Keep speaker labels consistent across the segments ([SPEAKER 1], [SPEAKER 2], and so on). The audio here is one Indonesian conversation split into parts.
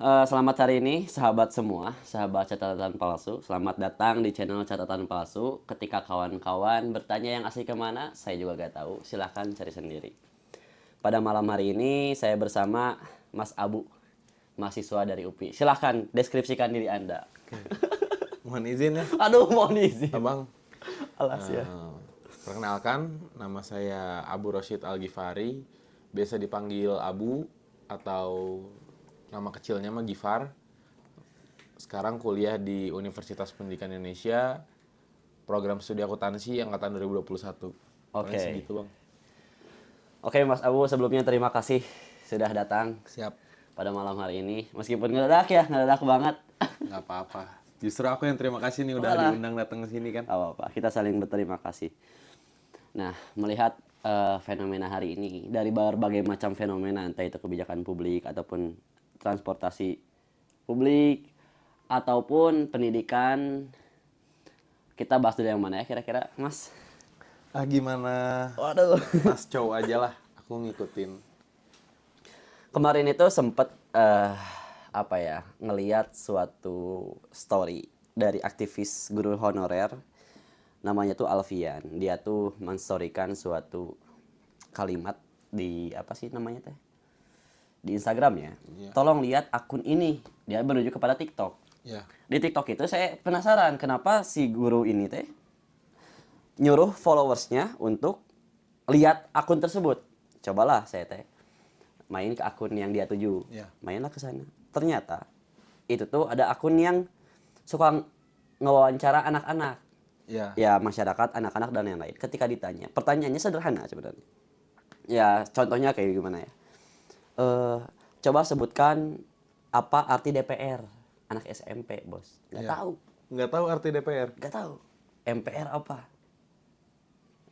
[SPEAKER 1] Selamat hari ini, sahabat semua, sahabat catatan palsu. Selamat datang di channel catatan palsu. Ketika kawan-kawan bertanya yang asli kemana, saya juga gak tahu. Silahkan cari sendiri. Pada malam hari ini, saya bersama Mas Abu, mahasiswa dari UPI. Silahkan deskripsikan diri Anda.
[SPEAKER 2] Mohon izin ya,
[SPEAKER 1] Aduh, mohon izin.
[SPEAKER 2] Abang.
[SPEAKER 1] Alas ya.
[SPEAKER 2] Perkenalkan, nama saya Abu Rosyid Al-Ghifari. Biasa dipanggil Abu atau nama kecilnya mah Gifar. Sekarang kuliah di Universitas Pendidikan Indonesia, program studi akuntansi angkatan 2021.
[SPEAKER 1] Oke.
[SPEAKER 2] Segitu, Bang.
[SPEAKER 1] Oke, Mas Abu, sebelumnya terima kasih sudah datang
[SPEAKER 2] Siap.
[SPEAKER 1] pada malam hari ini. Meskipun ngedadak banget.
[SPEAKER 2] Nggak apa-apa. Justru aku yang terima kasih nih udah
[SPEAKER 1] Walah.
[SPEAKER 2] diundang datang ke sini kan.
[SPEAKER 1] Gak apa-apa, kita saling berterima kasih. Nah, melihat fenomena hari ini, dari berbagai macam fenomena, entah itu kebijakan publik, ataupun transportasi publik, ataupun pendidikan, kita bahas dulu yang mana ya kira-kira, Mas?
[SPEAKER 2] Gimana?
[SPEAKER 1] Waduh.
[SPEAKER 2] Mas Chow aja lah, aku ngikutin.
[SPEAKER 1] Kemarin itu sempet ngeliat suatu story dari aktivis guru honorer, namanya tuh Alfian. Dia tuh menstorikan suatu kalimat di di Instagram ya.
[SPEAKER 2] Iya.
[SPEAKER 1] Tolong lihat akun ini. Dia menuju kepada TikTok.
[SPEAKER 2] Ya.
[SPEAKER 1] Di TikTok itu saya penasaran kenapa si guru ini teh nyuruh followersnya untuk lihat akun tersebut. Cobalah saya teh main ke akun yang dia tuju.
[SPEAKER 2] Iya.
[SPEAKER 1] Mainlah ke sana. Ternyata itu tuh ada akun yang suka ngewawancara anak-anak.
[SPEAKER 2] Ya.
[SPEAKER 1] Ya, masyarakat, anak-anak dan yang lain. Ketika ditanya, pertanyaannya sederhana sebenarnya. Ya, contohnya kayak gimana ya? Coba sebutkan apa arti DPR. Anak SMP, bos. Nggak
[SPEAKER 2] Ya.
[SPEAKER 1] tahu.
[SPEAKER 2] Nggak tahu arti DPR.
[SPEAKER 1] Nggak tahu. MPR apa?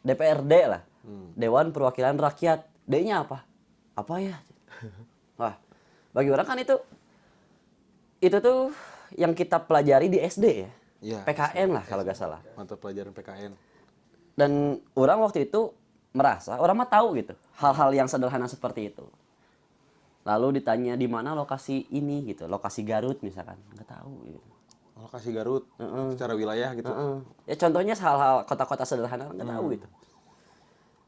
[SPEAKER 1] DPRD lah. Dewan Perwakilan Rakyat. D-nya apa? Apa ya? Wah, bagi orang kan itu tuh yang kita pelajari di SD ya.
[SPEAKER 2] Ya,
[SPEAKER 1] PKN lah kalau nggak salah.
[SPEAKER 2] mata pelajaran PKN.
[SPEAKER 1] Dan orang waktu itu merasa, orang mah tahu gitu, hal-hal yang sederhana seperti itu. Lalu ditanya di mana lokasi ini gitu, lokasi Garut misalkan, nggak tahu gitu.
[SPEAKER 2] Lokasi Garut, secara wilayah gitu.
[SPEAKER 1] Ya contohnya hal-hal kota-kota sederhana nggak tahu gitu.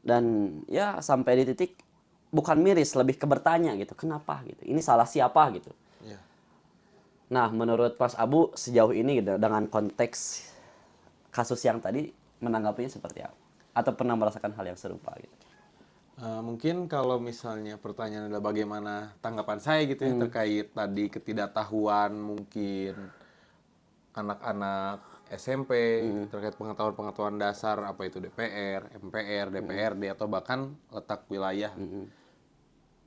[SPEAKER 1] Dan ya sampai di titik bukan miris, lebih ke bertanya gitu, kenapa gitu, ini salah siapa gitu.
[SPEAKER 2] Ya.
[SPEAKER 1] Nah, menurut Mas Abu sejauh ini gitu, dengan konteks kasus yang tadi menanggapinya seperti apa? Atau pernah merasakan hal yang serupa gitu?
[SPEAKER 2] Mungkin kalau misalnya pertanyaan adalah bagaimana tanggapan saya gitu ya terkait tadi ketidaktahuan mungkin anak-anak SMP terkait pengetahuan-pengetahuan dasar apa itu DPR, MPR, DPRD atau bahkan letak wilayah.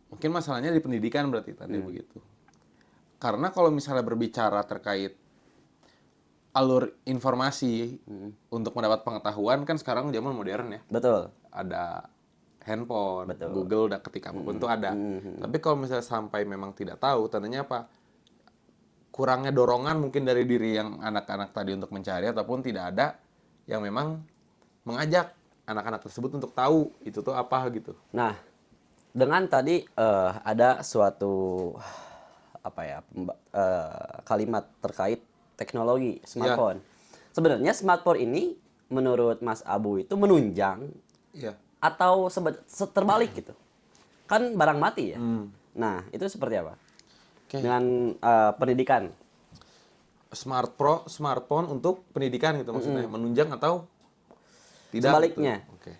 [SPEAKER 2] Mungkin masalahnya di pendidikan berarti tadi begitu. Karena kalau misalnya berbicara terkait alur informasi untuk mendapat pengetahuan kan sekarang zaman modern ya.
[SPEAKER 1] Betul.
[SPEAKER 2] Ada handphone,
[SPEAKER 1] Betul.
[SPEAKER 2] Google udah ketik apapun tuh ada. Tapi kalau misalnya sampai memang tidak tahu, tandanya apa? Kurangnya dorongan mungkin dari diri yang anak-anak tadi untuk mencari ataupun tidak ada yang memang mengajak anak-anak tersebut untuk tahu itu tuh apa gitu.
[SPEAKER 1] Nah, dengan tadi ada suatu kalimat terkait teknologi smartphone. Sebenarnya smartphone ini menurut Mas Abu itu menunjang
[SPEAKER 2] Iya.
[SPEAKER 1] atau terbalik gitu. Kan barang mati ya. Nah, itu seperti apa?
[SPEAKER 2] Oke.
[SPEAKER 1] Dengan pendidikan.
[SPEAKER 2] Smartphone untuk pendidikan gitu maksudnya menunjang atau tidak?
[SPEAKER 1] Sebaliknya.
[SPEAKER 2] Gitu. Oke.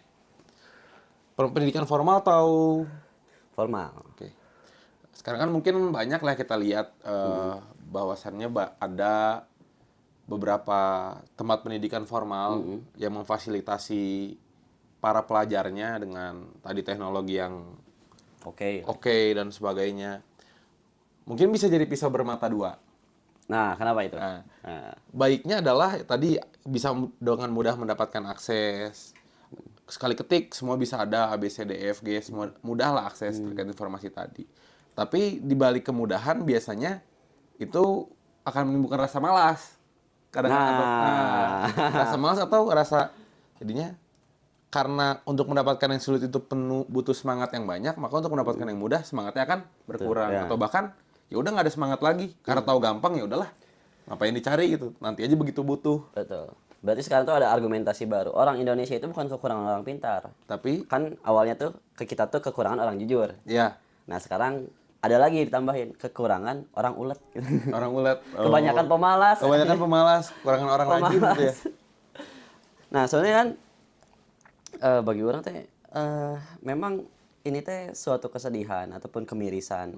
[SPEAKER 2] Pendidikan formal atau
[SPEAKER 1] Formal.
[SPEAKER 2] Oke. Sekarang kan mungkin banyak lah kita lihat bahwasannya ada beberapa tempat pendidikan formal yang memfasilitasi para pelajarnya dengan tadi teknologi yang oke dan sebagainya. Mungkin bisa jadi pisau bermata dua.
[SPEAKER 1] Nah, kenapa itu?
[SPEAKER 2] Nah, baiknya adalah tadi bisa dengan mudah mendapatkan akses. Sekali ketik semua bisa ada A B C D E F G, semua mudahlah akses terkait informasi tadi. Tapi di balik kemudahan biasanya itu akan menimbulkan rasa malas. Kadang-kadang rasa malas atau rasa jadinya karena untuk mendapatkan yang sulit itu butuh semangat yang banyak, maka untuk mendapatkan yang mudah semangatnya akan berkurang.
[SPEAKER 1] Ya.
[SPEAKER 2] Atau bahkan ya udah nggak ada semangat lagi. Karena tahu gampang ya udahlah. Ngapain dicari gitu. Nanti aja begitu butuh.
[SPEAKER 1] Betul. Berarti sekarang tuh ada argumentasi baru. Orang Indonesia itu bukan kekurangan orang pintar.
[SPEAKER 2] Tapi
[SPEAKER 1] Kan awalnya tuh kita tuh kekurangan orang jujur.
[SPEAKER 2] ya
[SPEAKER 1] Nah, sekarang ada lagi ditambahin kekurangan orang ulet gitu.
[SPEAKER 2] orang ulet.
[SPEAKER 1] Kebanyakan pemalas.
[SPEAKER 2] Kebanyakan pemalas, kurangan orang rajin gitu ya.
[SPEAKER 1] Nah, soalnya kan bagi orang teh memang ini teh suatu kesedihan ataupun kemirisan.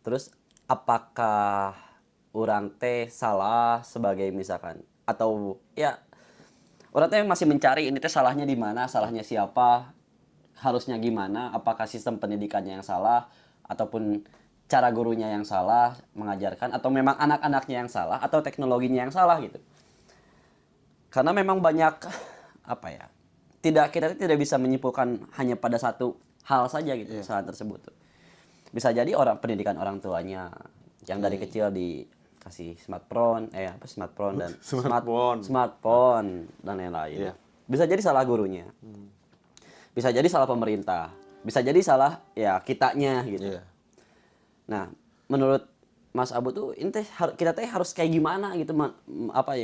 [SPEAKER 1] Terus apakah orang teh salah sebagai misalkan atau ya orang teh masih mencari ini teh salahnya di mana, salahnya siapa, harusnya gimana, apakah sistem pendidikannya yang salah ataupun cara gurunya yang salah mengajarkan atau memang anak-anaknya yang salah atau teknologinya yang salah gitu. Karena memang banyak apa ya? Kita tidak bisa menyimpulkan hanya pada satu hal saja gitu saat tersebut tuh. Bisa jadi pendidikan orang tuanya yang dari kecil dikasih smartphone dan smartphone dan lain-lain.
[SPEAKER 2] Iya.
[SPEAKER 1] Bisa jadi salah gurunya. Bisa jadi salah pemerintah. Bisa jadi salah ya kitanya gitu.
[SPEAKER 2] Iya.
[SPEAKER 1] Nah, menurut Mas Abu tuh kita teh harus kayak gimana gitu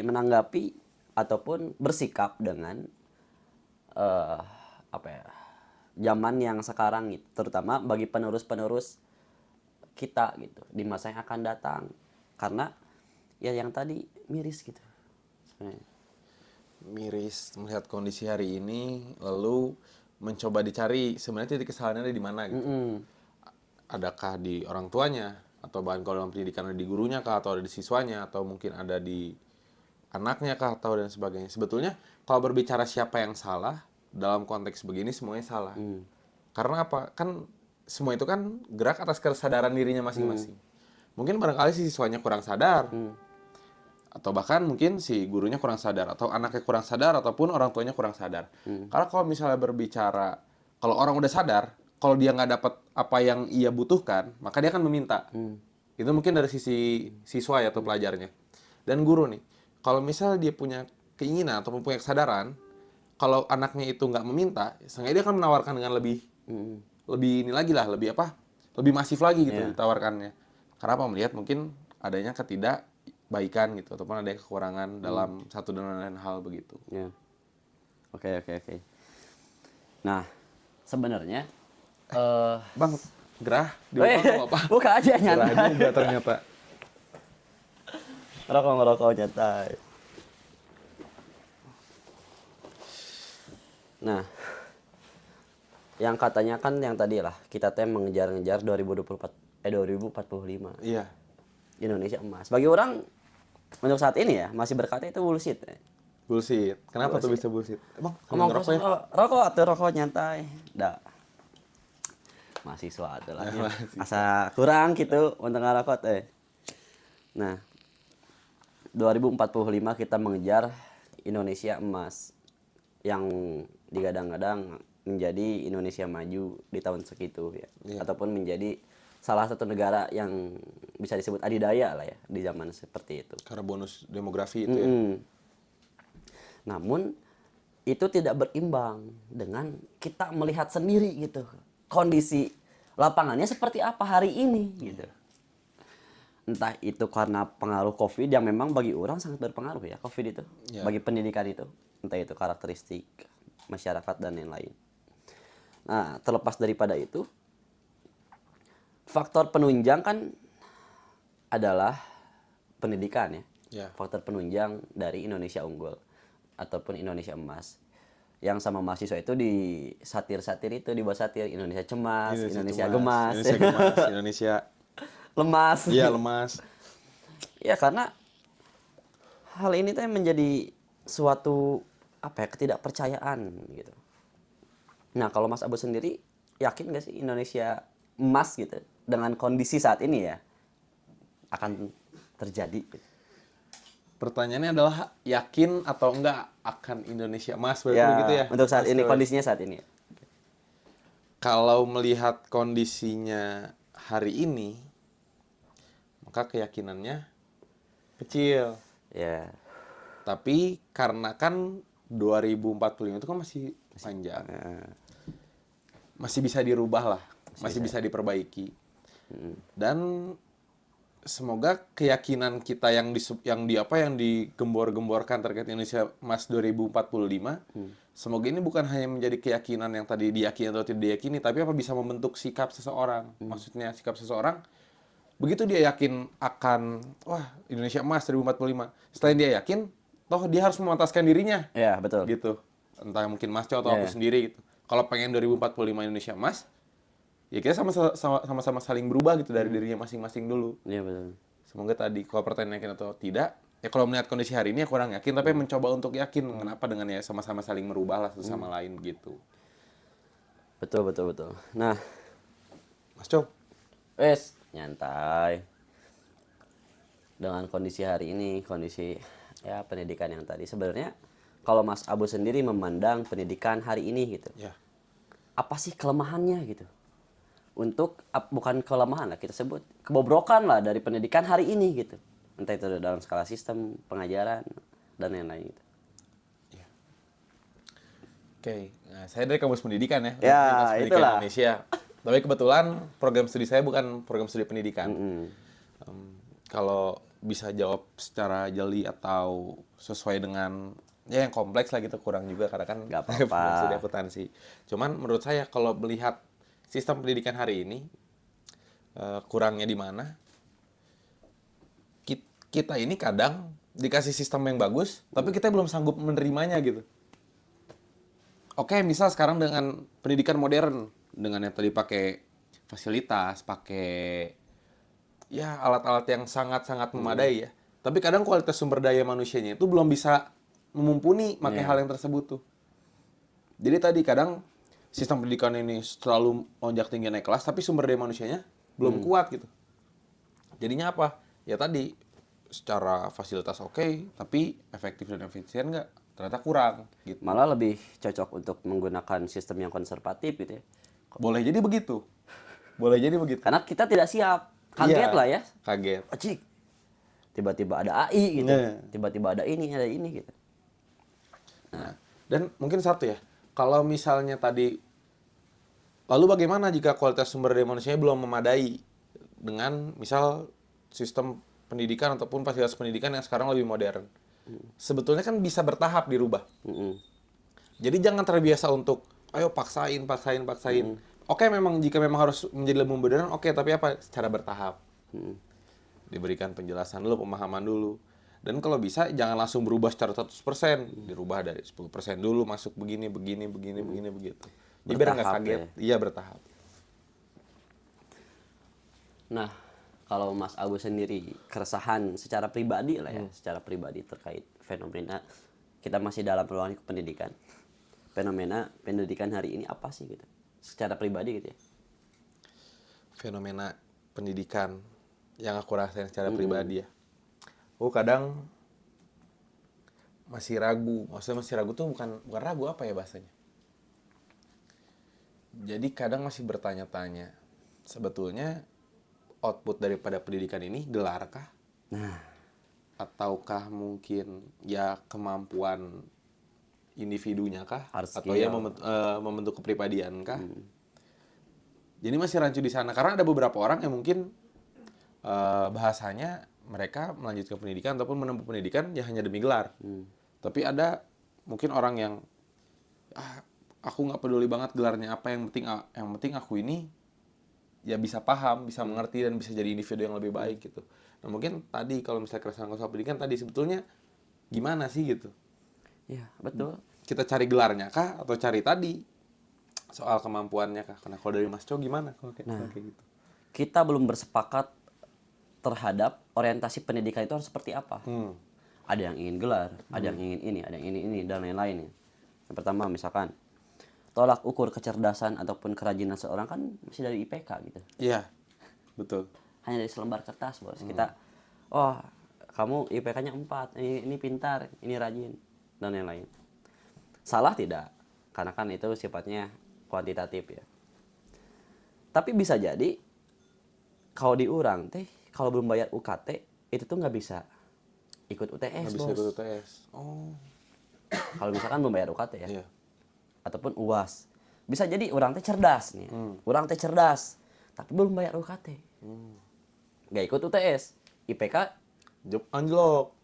[SPEAKER 1] menanggapi ataupun bersikap dengan zaman yang sekarang gitu, terutama bagi penerus-penerus kita gitu di masa yang akan datang. Karena ya yang tadi miris gitu. Sebenarnya.
[SPEAKER 2] Miris melihat kondisi hari ini, lalu mencoba dicari sebenarnya titik kesalahannya ada di mana gitu. Adakah di orang tuanya, atau bahkan kalau dalam pendidikan ada di gurunya kah, atau ada di siswanya, atau mungkin ada di anaknya kah, atau dan sebagainya. Sebetulnya kalau berbicara siapa yang salah dalam konteks begini semuanya salah. Karena apa? Kan semua itu kan gerak atas kesadaran dirinya masing-masing. Mungkin barangkali si siswanya kurang sadar, atau bahkan mungkin si gurunya kurang sadar, atau anaknya kurang sadar, ataupun orang tuanya kurang sadar. Karena kalau misalnya berbicara, kalau orang udah sadar, kalau dia nggak dapat apa yang ia butuhkan, maka dia akan meminta. Itu mungkin dari sisi siswa ya, atau pelajarnya. Dan guru nih, kalau misalnya dia punya keinginan ataupun punya kesadaran, kalau anaknya itu nggak meminta, seenggaknya dia akan menawarkan dengan lebih ini lagi lah, lebih masif lagi gitu ditawarkannya. Karena apa? Melihat mungkin adanya ketidakbaikan gitu, ataupun ada kekurangan dalam satu dan lain hal begitu.
[SPEAKER 1] Ya. Oke. Nah, sebenarnya
[SPEAKER 2] Bang, gerah di apa?
[SPEAKER 1] buka aja nyantai.
[SPEAKER 2] Gerah juga ternyata.
[SPEAKER 1] Ngerokok nyantai. Nah, yang katanya kan yang tadi lah, kita teh mengejar-ngejar 2045
[SPEAKER 2] Iya.
[SPEAKER 1] Indonesia emas. Bagi orang untuk saat ini ya masih berkata itu bullshit.
[SPEAKER 2] Bullshit. Kenapa tuh bisa bullshit? Bang,
[SPEAKER 1] Ngomong
[SPEAKER 2] ngerokok ya?
[SPEAKER 1] rokok nyantai. Dah. Mahasiswa atuh lah. Asa kurang gitu untuk ngarokok teh. Nah, 2045 kita mengejar Indonesia emas yang digadang-gadang menjadi Indonesia maju di tahun segitu ya. Ataupun menjadi salah satu negara yang bisa disebut adidaya lah ya di zaman seperti itu.
[SPEAKER 2] Karena bonus demografi itu ya.
[SPEAKER 1] Namun itu tidak berimbang dengan kita melihat sendiri gitu kondisi lapangannya seperti apa hari ini gitu. Entah itu karena pengaruh COVID yang memang bagi orang sangat berpengaruh ya COVID itu bagi pendidikan itu, entah itu karakteristik masyarakat dan lain-lain. Nah, terlepas daripada itu, faktor penunjang kan adalah pendidikan ya. Faktor penunjang dari Indonesia unggul ataupun Indonesia emas. Yang sama mahasiswa itu di satir-satir itu, dibuat satir Indonesia cemas, Indonesia gemas,
[SPEAKER 2] Indonesia
[SPEAKER 1] lemas.
[SPEAKER 2] Iya, lemas.
[SPEAKER 1] Ya karena hal ini tuh menjadi suatu ketidakpercayaan gitu. Nah, kalau Mas Abu sendiri yakin gak sih Indonesia emas gitu dengan kondisi saat ini ya akan terjadi?
[SPEAKER 2] Pertanyaannya adalah yakin atau enggak akan Indonesia emas begitu ya?
[SPEAKER 1] Untuk saat ini, kondisinya saat ini.
[SPEAKER 2] Kalau melihat kondisinya hari ini, maka keyakinannya kecil.
[SPEAKER 1] Ya.
[SPEAKER 2] Tapi karena kan 2045 itu kan masih panjang. Masih bisa dirubah lah, masih bisa diperbaiki. Dan semoga keyakinan kita yang yang digembor-gemborkan terkait Indonesia Emas 2045, semoga ini bukan hanya menjadi keyakinan yang tadi diyakini atau tidak diyakini, tapi apa bisa membentuk sikap seseorang. Maksudnya sikap seseorang begitu dia yakin akan wah Indonesia Emas 2045. Setelah dia yakin, toh dia harus memantaskan dirinya.
[SPEAKER 1] Ya, betul.
[SPEAKER 2] Gitu. Entah mungkin Mas Co atau aku sendiri gitu. Kalau pengen 2045 Indonesia Emas, ya kita sama-sama saling berubah gitu dari dirinya masing-masing dulu.
[SPEAKER 1] Iya, betul.
[SPEAKER 2] Semoga tadi kalau pertanyaan yakin atau tidak, ya kalau melihat kondisi hari ini ya kurang yakin, tapi mencoba untuk yakin. Kenapa dengan ya sama-sama saling merubah lah satu sama lain begitu.
[SPEAKER 1] Betul, betul, betul. Nah,
[SPEAKER 2] Mas Co,
[SPEAKER 1] nyantai. Dengan kondisi hari ini, kondisi ya pendidikan yang tadi sebenarnya kalau Mas Abu sendiri memandang pendidikan hari ini gitu.
[SPEAKER 2] ya
[SPEAKER 1] Apa sih kelemahannya gitu? Bukan kelemahan lah kita sebut, kebobrokan lah dari pendidikan hari ini gitu. Entah itu dalam skala sistem pengajaran dan lain-lain gitu.
[SPEAKER 2] Oke, nah, saya dari Kampus Pendidikan ya.
[SPEAKER 1] Ya,
[SPEAKER 2] Kampus Pendidikan
[SPEAKER 1] itulah.
[SPEAKER 2] Indonesia. Tapi kebetulan program studi saya bukan program studi pendidikan. Kalau bisa jawab secara jeli atau sesuai dengan ya yang kompleks lah gitu kurang juga karena kan
[SPEAKER 1] Nggak apa-apa.
[SPEAKER 2] program studi akuntansi. Cuman menurut saya kalau melihat sistem pendidikan hari ini kurangnya di mana? Kita ini kadang dikasih sistem yang bagus, tapi kita belum sanggup menerimanya gitu. Oke, misal sekarang dengan pendidikan modern, dengan yang tadi pakai fasilitas, pakai ya alat-alat yang sangat-sangat memadai ya. Tapi kadang kualitas sumber daya manusianya itu belum bisa memumpuni pakai hal yang tersebut tuh. Jadi tadi kadang sistem pendidikan ini selalu lonjak tinggi naik kelas, tapi sumber daya manusianya belum kuat gitu. Jadinya apa? Ya tadi secara fasilitas oke, tapi efektif dan efisien nggak? Ternyata kurang gitu.
[SPEAKER 1] Malah lebih cocok untuk menggunakan sistem yang konservatif gitu ya.
[SPEAKER 2] Boleh jadi begitu. Boleh jadi begitu.
[SPEAKER 1] Karena kita tidak siap. Kaget
[SPEAKER 2] Iya,
[SPEAKER 1] lah ya.
[SPEAKER 2] Kaget.
[SPEAKER 1] Acik. Tiba-tiba ada AI gitu.
[SPEAKER 2] Nah.
[SPEAKER 1] Tiba-tiba ada ini gitu.
[SPEAKER 2] Nah, dan mungkin satu ya, kalau misalnya tadi, lalu bagaimana jika kualitas sumber daya manusianya belum memadai dengan misal sistem pendidikan ataupun fasilitas pendidikan yang sekarang lebih modern? Sebetulnya kan bisa bertahap dirubah. Jadi jangan terbiasa untuk, ayo paksain. Oke, jika memang harus menjadi lebih modern, oke, tapi apa? Secara bertahap. Diberikan penjelasan dulu, pemahaman dulu. Dan kalau bisa jangan langsung berubah secara 100%, dirubah dari 10% dulu, masuk begini begitu. Jadi biar nggak
[SPEAKER 1] Bertahap
[SPEAKER 2] kaget. Iya, bertahap.
[SPEAKER 1] Nah, kalau Mas Abu sendiri keresahan secara pribadi lah ya, secara pribadi terkait fenomena kita masih dalam ruang pendidikan. Fenomena pendidikan hari ini apa sih gitu? Secara pribadi gitu ya.
[SPEAKER 2] Fenomena pendidikan yang aku rasain secara pribadi ya. Kadang masih ragu. Maksudnya masih ragu tuh bukan ragu apa ya bahasanya. Jadi kadang masih bertanya-tanya. Sebetulnya output daripada pendidikan ini gelarkah?
[SPEAKER 1] Nah,
[SPEAKER 2] ataukah mungkin ya kemampuan individunya kah?
[SPEAKER 1] Hard
[SPEAKER 2] Atau
[SPEAKER 1] skill.
[SPEAKER 2] ya membentuk kepribadian kah? Jadi masih rancu di sana karena ada beberapa orang yang mungkin bahasanya mereka melanjutkan pendidikan ataupun menempuh pendidikan ya hanya demi gelar. Tapi ada mungkin orang yang aku nggak peduli banget gelarnya apa, yang penting aku ini ya bisa paham, bisa mengerti dan bisa jadi individu yang lebih baik gitu. Nah mungkin tadi kalau misalnya keresahan soal pendidikan tadi sebetulnya gimana sih gitu?
[SPEAKER 1] iya betul.
[SPEAKER 2] Kita cari gelarnya kah atau cari tadi soal kemampuannya kah? Karena kalau dari Mas Co gimana kalau kayak gitu?
[SPEAKER 1] Kita belum bersepakat terhadap orientasi pendidikan itu harus seperti apa. Ada yang ingin gelar, ada yang ingin ini, ada yang ini dan lain-lain. Yang pertama misalkan tolak ukur kecerdasan ataupun kerajinan seorang kan masih dari IPK gitu.
[SPEAKER 2] Iya, betul.
[SPEAKER 1] Hanya dari selembar kertas, Bos. Kita kamu IPK-nya 4, ini pintar, ini rajin dan lain-lain. Salah tidak? Karena kan itu sifatnya kuantitatif ya. Tapi bisa jadi kalau diurang kalau belum bayar UKT itu tuh nggak bisa ikut UTS,
[SPEAKER 2] Nggak bisa
[SPEAKER 1] Bos.
[SPEAKER 2] ikut UTS. Oh,
[SPEAKER 1] Kalau misalkan belum bayar UKT ya.
[SPEAKER 2] iya.
[SPEAKER 1] Ataupun UAS. Bisa jadi orang teh cerdas nih. Orang teh cerdas, tapi belum bayar UKT. nggak ikut UTS, IPK.
[SPEAKER 2] Job anjlok.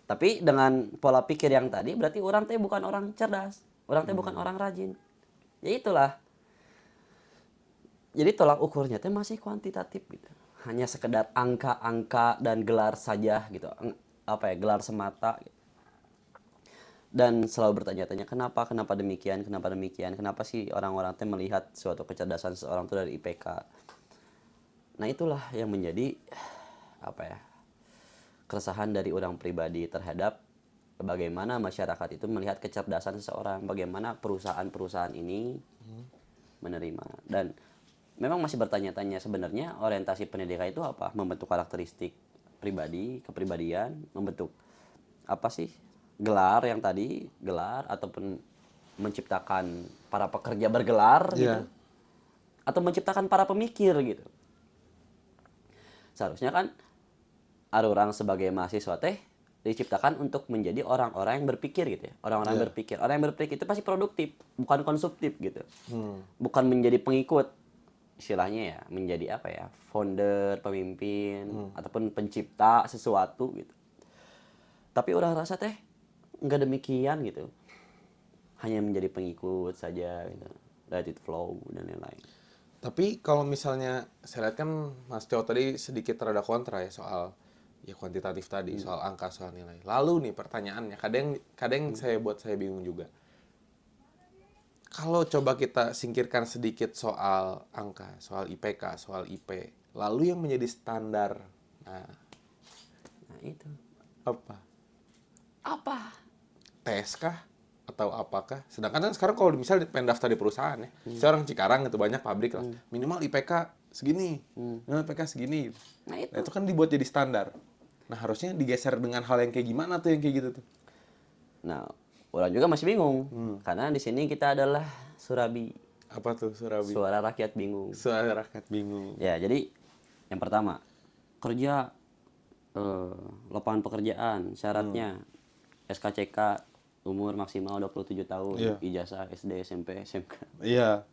[SPEAKER 1] Tapi dengan pola pikir yang tadi berarti orang teh bukan orang cerdas, orang teh bukan orang rajin. Ya itulah. Jadi tolak ukurnya teh masih kuantitatif gitu. Hanya sekedar angka-angka dan gelar saja gitu. Gelar semata gitu. Dan selalu bertanya-tanya kenapa demikian, kenapa sih orang-orang teh melihat suatu kecerdasan seseorang itu dari IPK. Nah, itulah yang menjadi keresahan dari orang pribadi terhadap bagaimana masyarakat itu melihat kecerdasan seseorang, bagaimana perusahaan-perusahaan ini menerima. Dan memang masih bertanya-tanya sebenarnya orientasi pendidikan itu apa? Membentuk karakteristik pribadi, kepribadian, membentuk apa sih? Gelar yang tadi, gelar ataupun menciptakan para pekerja bergelar gitu. Atau menciptakan para pemikir gitu. Seharusnya kan orang sebagai mahasiswa teh diciptakan untuk menjadi orang-orang yang berpikir gitu ya. Orang-orang berpikir. Orang yang berpikir itu pasti produktif, bukan konsumtif gitu. Bukan menjadi pengikut. Istilahnya ya, menjadi founder, pemimpin, ataupun pencipta sesuatu gitu. Tapi orang rasa teh nggak demikian gitu. Hanya menjadi pengikut saja gitu. Let it flow dan lain-lain.
[SPEAKER 2] Tapi kalau misalnya saya lihat kan Mas Chow tadi sedikit rada kontra ya soal ya kuantitatif tadi, soal angka, soal nilai. Lalu nih pertanyaannya, kadang saya bingung juga. Kalau coba kita singkirkan sedikit soal angka, soal IPK, soal IP, lalu yang menjadi standar, nah
[SPEAKER 1] itu
[SPEAKER 2] apa? Tes kah? Atau apakah? Sedangkan kan sekarang kalau misalnya pengen daftar di perusahaan ya, seorang Cikarang itu banyak pabrik lah, minimal IPK segini, minimal IPK segini.
[SPEAKER 1] Nah
[SPEAKER 2] Itu kan dibuat jadi standar. Nah harusnya digeser dengan hal yang kayak gimana tuh yang kayak gitu tuh?
[SPEAKER 1] Nah, orang juga masih bingung. Karena di sini kita adalah Surabi.
[SPEAKER 2] Apa tuh Surabi?
[SPEAKER 1] Suara rakyat bingung.
[SPEAKER 2] Suara rakyat bingung.
[SPEAKER 1] Ya, jadi yang pertama, kerja lapangan pekerjaan syaratnya SKCK umur maksimal 27 tahun, ijazah SD, SMP, SMK.
[SPEAKER 2] Iya.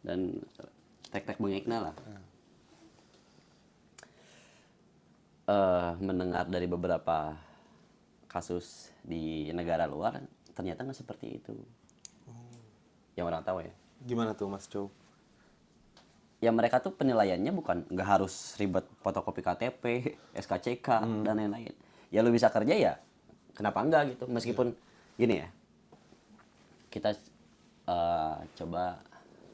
[SPEAKER 1] Dan tek-tek bengekna lah. Mendengar dari beberapa kasus di negara luar, ternyata nggak seperti itu. Yang orang tahu ya.
[SPEAKER 2] Gimana tuh Mas Chow?
[SPEAKER 1] Ya mereka tuh penilaiannya bukan nggak harus ribet fotokopi KTP, SKCK dan lain-lain. Ya lu bisa kerja ya, kenapa enggak gitu? Meskipun gini ya, kita coba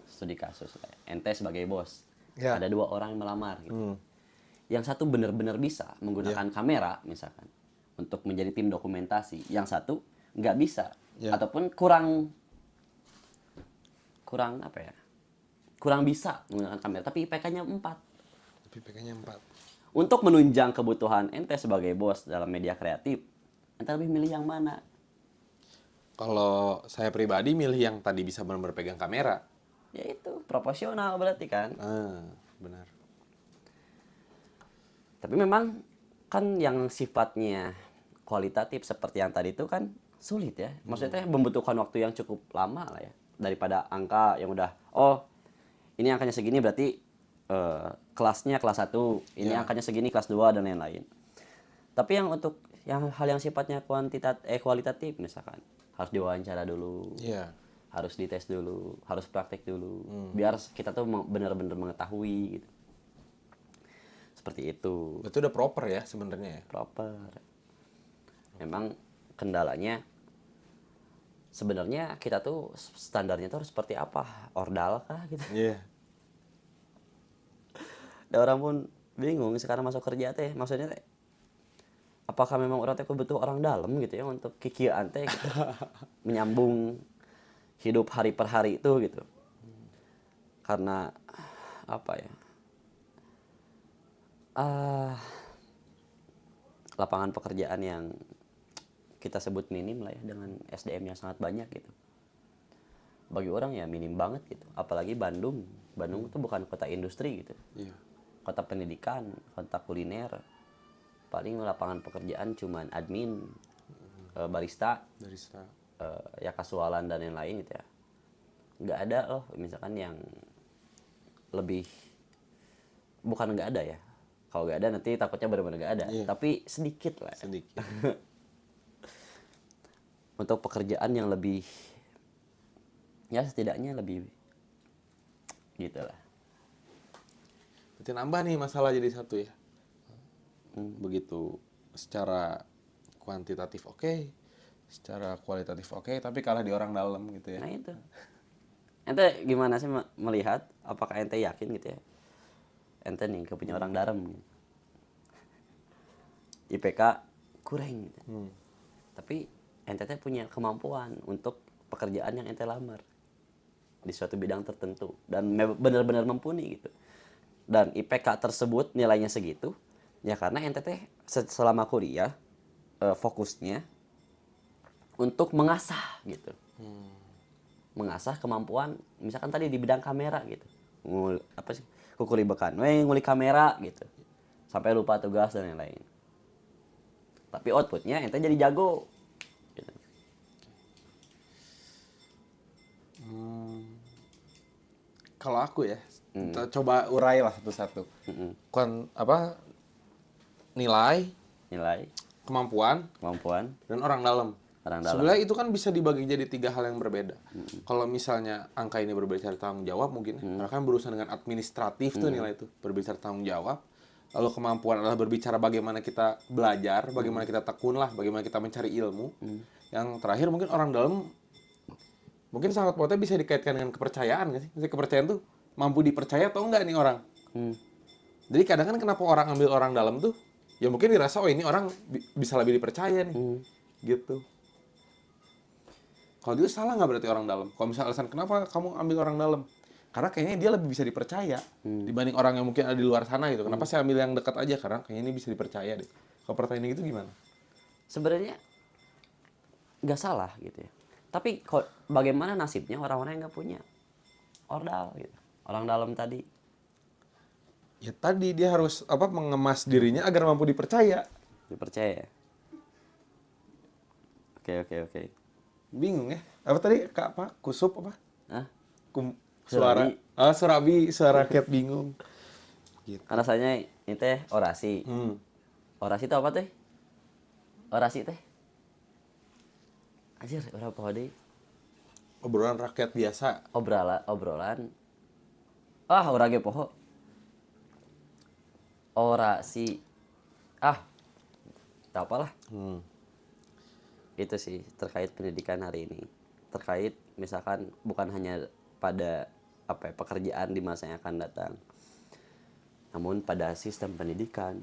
[SPEAKER 1] studi kasus. Ente sebagai bos, ada 2 orang yang melamar gitu. Yang satu benar-benar bisa menggunakan kamera misalkan untuk menjadi tim dokumentasi, yang satu nggak bisa ataupun kurang bisa menggunakan kamera, tapi IPK-nya 4.
[SPEAKER 2] Tapi IPK-nya 4.
[SPEAKER 1] Untuk menunjang kebutuhan ente sebagai bos dalam media kreatif, ente lebih milih yang mana?
[SPEAKER 2] Kalau saya pribadi milih yang tadi bisa benar-benar pegang kamera.
[SPEAKER 1] Ya itu, proporsional berarti kan.
[SPEAKER 2] Benar.
[SPEAKER 1] Tapi memang kan yang sifatnya kualitatif seperti yang tadi itu kan sulit ya. Maksudnya membutuhkan waktu yang cukup lama lah ya. Daripada angka yang udah, ini angkanya segini berarti kelasnya kelas 1, ini angkanya segini kelas 2 dan lain-lain. Tapi yang untuk hal yang sifatnya kualitatif misalkan harus diwawancara dulu. Harus dites dulu, harus praktek dulu. Biar kita tuh benar-benar mengetahui gitu. Seperti itu.
[SPEAKER 2] Itu udah proper ya sebenarnya ya.
[SPEAKER 1] Proper. Memang kendalanya sebenarnya kita tuh standarnya tuh harus seperti apa? Ordal kah gitu. Dan orang pun bingung sekarang masuk kerja teh, maksudnya teh apakah memang orang teh butuh orang dalam gitu ya untuk kikieuan teh gitu. Menyambung hidup hari per hari itu gitu. Karena lapangan pekerjaan yang kita sebut minim lah ya, dengan SDM yang sangat banyak gitu. Bagi orang ya minim banget gitu. Apalagi Bandung itu bukan kota industri gitu. Kota pendidikan, kota kuliner. Paling lapangan pekerjaan cuman admin, barista, ya kasualan dan lain-lain gitu ya. Nggak ada loh misalkan yang lebih, bukan nggak ada ya, Kalau nggak ada nanti takutnya benar-benar nggak ada.
[SPEAKER 2] Iya.
[SPEAKER 1] Tapi sedikit lah.
[SPEAKER 2] Sedikit.
[SPEAKER 1] Untuk pekerjaan yang lebih, ya setidaknya lebih gitu lah.
[SPEAKER 2] Berarti nambah nih masalah jadi satu ya. Begitu secara kuantitatif oke, secara kualitatif oke, tapi kalah di orang dalam gitu ya.
[SPEAKER 1] Nah itu. Ente gimana sih melihat? Apakah ente yakin gitu ya? Ente nih kepunya orang dalam gitu. IPK kurang gitu. Tapi ente teh punya kemampuan untuk pekerjaan yang ente lamar di suatu bidang tertentu dan benar-benar mumpuni gitu. Dan IPK tersebut nilainya segitu ya karena ente teh selama kuliah fokusnya untuk mengasah gitu. Mengasah kemampuan misalkan tadi di bidang kamera gitu. Apa sih? Kukulibekan nguli kamera gitu. Sampai lupa tugas dan lain-lain. Tapi outputnya ente jadi jago gitu.
[SPEAKER 2] Kalau aku ya, kita coba urai lah satu-satu. Nilai,
[SPEAKER 1] Nilai,
[SPEAKER 2] kemampuan,
[SPEAKER 1] kemampuan,
[SPEAKER 2] dan orang dalam.
[SPEAKER 1] orang dalam.
[SPEAKER 2] Sebenarnya itu kan bisa dibagi jadi 3 hal yang berbeda. Kalau misalnya angka ini berbicara tanggung jawab mungkin, karena kan berurusan dengan administratif tuh nilai itu, berbicara tanggung jawab. Lalu kemampuan adalah berbicara bagaimana kita belajar, bagaimana kita tekun lah, bagaimana kita mencari ilmu. Yang terakhir mungkin orang dalam, mungkin sangat potnya bisa dikaitkan dengan kepercayaan nggak sih? Maksudnya kepercayaan tuh mampu dipercaya atau enggak nih orang. Jadi kadang kan kenapa orang ambil orang dalam tuh, ya mungkin dirasa oh ini orang bisa lebih dipercaya nih, gitu. Kalau gitu salah nggak berarti orang dalam? Kalau misalnya alasan kenapa kamu ambil orang dalam? Karena kayaknya dia lebih bisa dipercaya dibanding orang yang mungkin ada di luar sana gitu. Kenapa saya ambil yang dekat aja? Karena kayaknya ini bisa dipercaya deh. Kalau pertanyaan gitu gimana?
[SPEAKER 1] Sebenarnya nggak salah gitu ya. Tapi bagaimana nasibnya orang-orang yang nggak punya ordal gitu. Orang dalam tadi.
[SPEAKER 2] Ya tadi dia harus mengemas dirinya agar mampu dipercaya.
[SPEAKER 1] Dipercaya ya? Oke.
[SPEAKER 2] Bingung ya? Apa tadi Kak apa? Kusup apa?
[SPEAKER 1] Hah?
[SPEAKER 2] Suara.
[SPEAKER 1] Surabi.
[SPEAKER 2] Surabi, suara rakyat bingung. Gitu.
[SPEAKER 1] Karena rasanya ini teh orasi. Orasi itu apa teh? Orasi teh? Anjir, orang apa deh?
[SPEAKER 2] Obrolan rakyat biasa.
[SPEAKER 1] Obrolan. Orang ge poho. Orasi. Tak apalah. Itu sih terkait pendidikan hari ini. Terkait misalkan bukan hanya pada pekerjaan di masa yang akan datang. Namun pada sistem pendidikan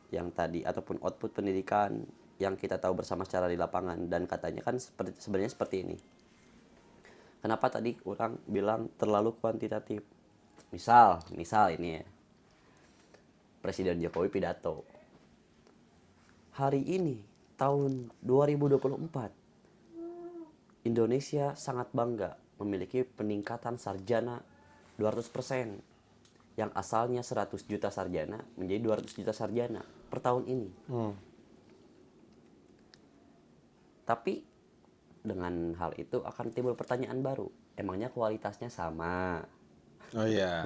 [SPEAKER 1] yang tadi ataupun output pendidikan yang kita tahu bersama secara di lapangan dan katanya kan sebenarnya seperti ini. Kenapa tadi orang bilang terlalu kuantitatif? Misal ini ya. Presiden Jokowi pidato. Hari ini tahun 2024 Indonesia sangat bangga memiliki peningkatan sarjana 200%. Yang asalnya 100 juta sarjana menjadi 200 juta sarjana per tahun ini. Tapi dengan hal itu akan timbul pertanyaan baru. Emangnya kualitasnya sama?
[SPEAKER 2] Oh iya.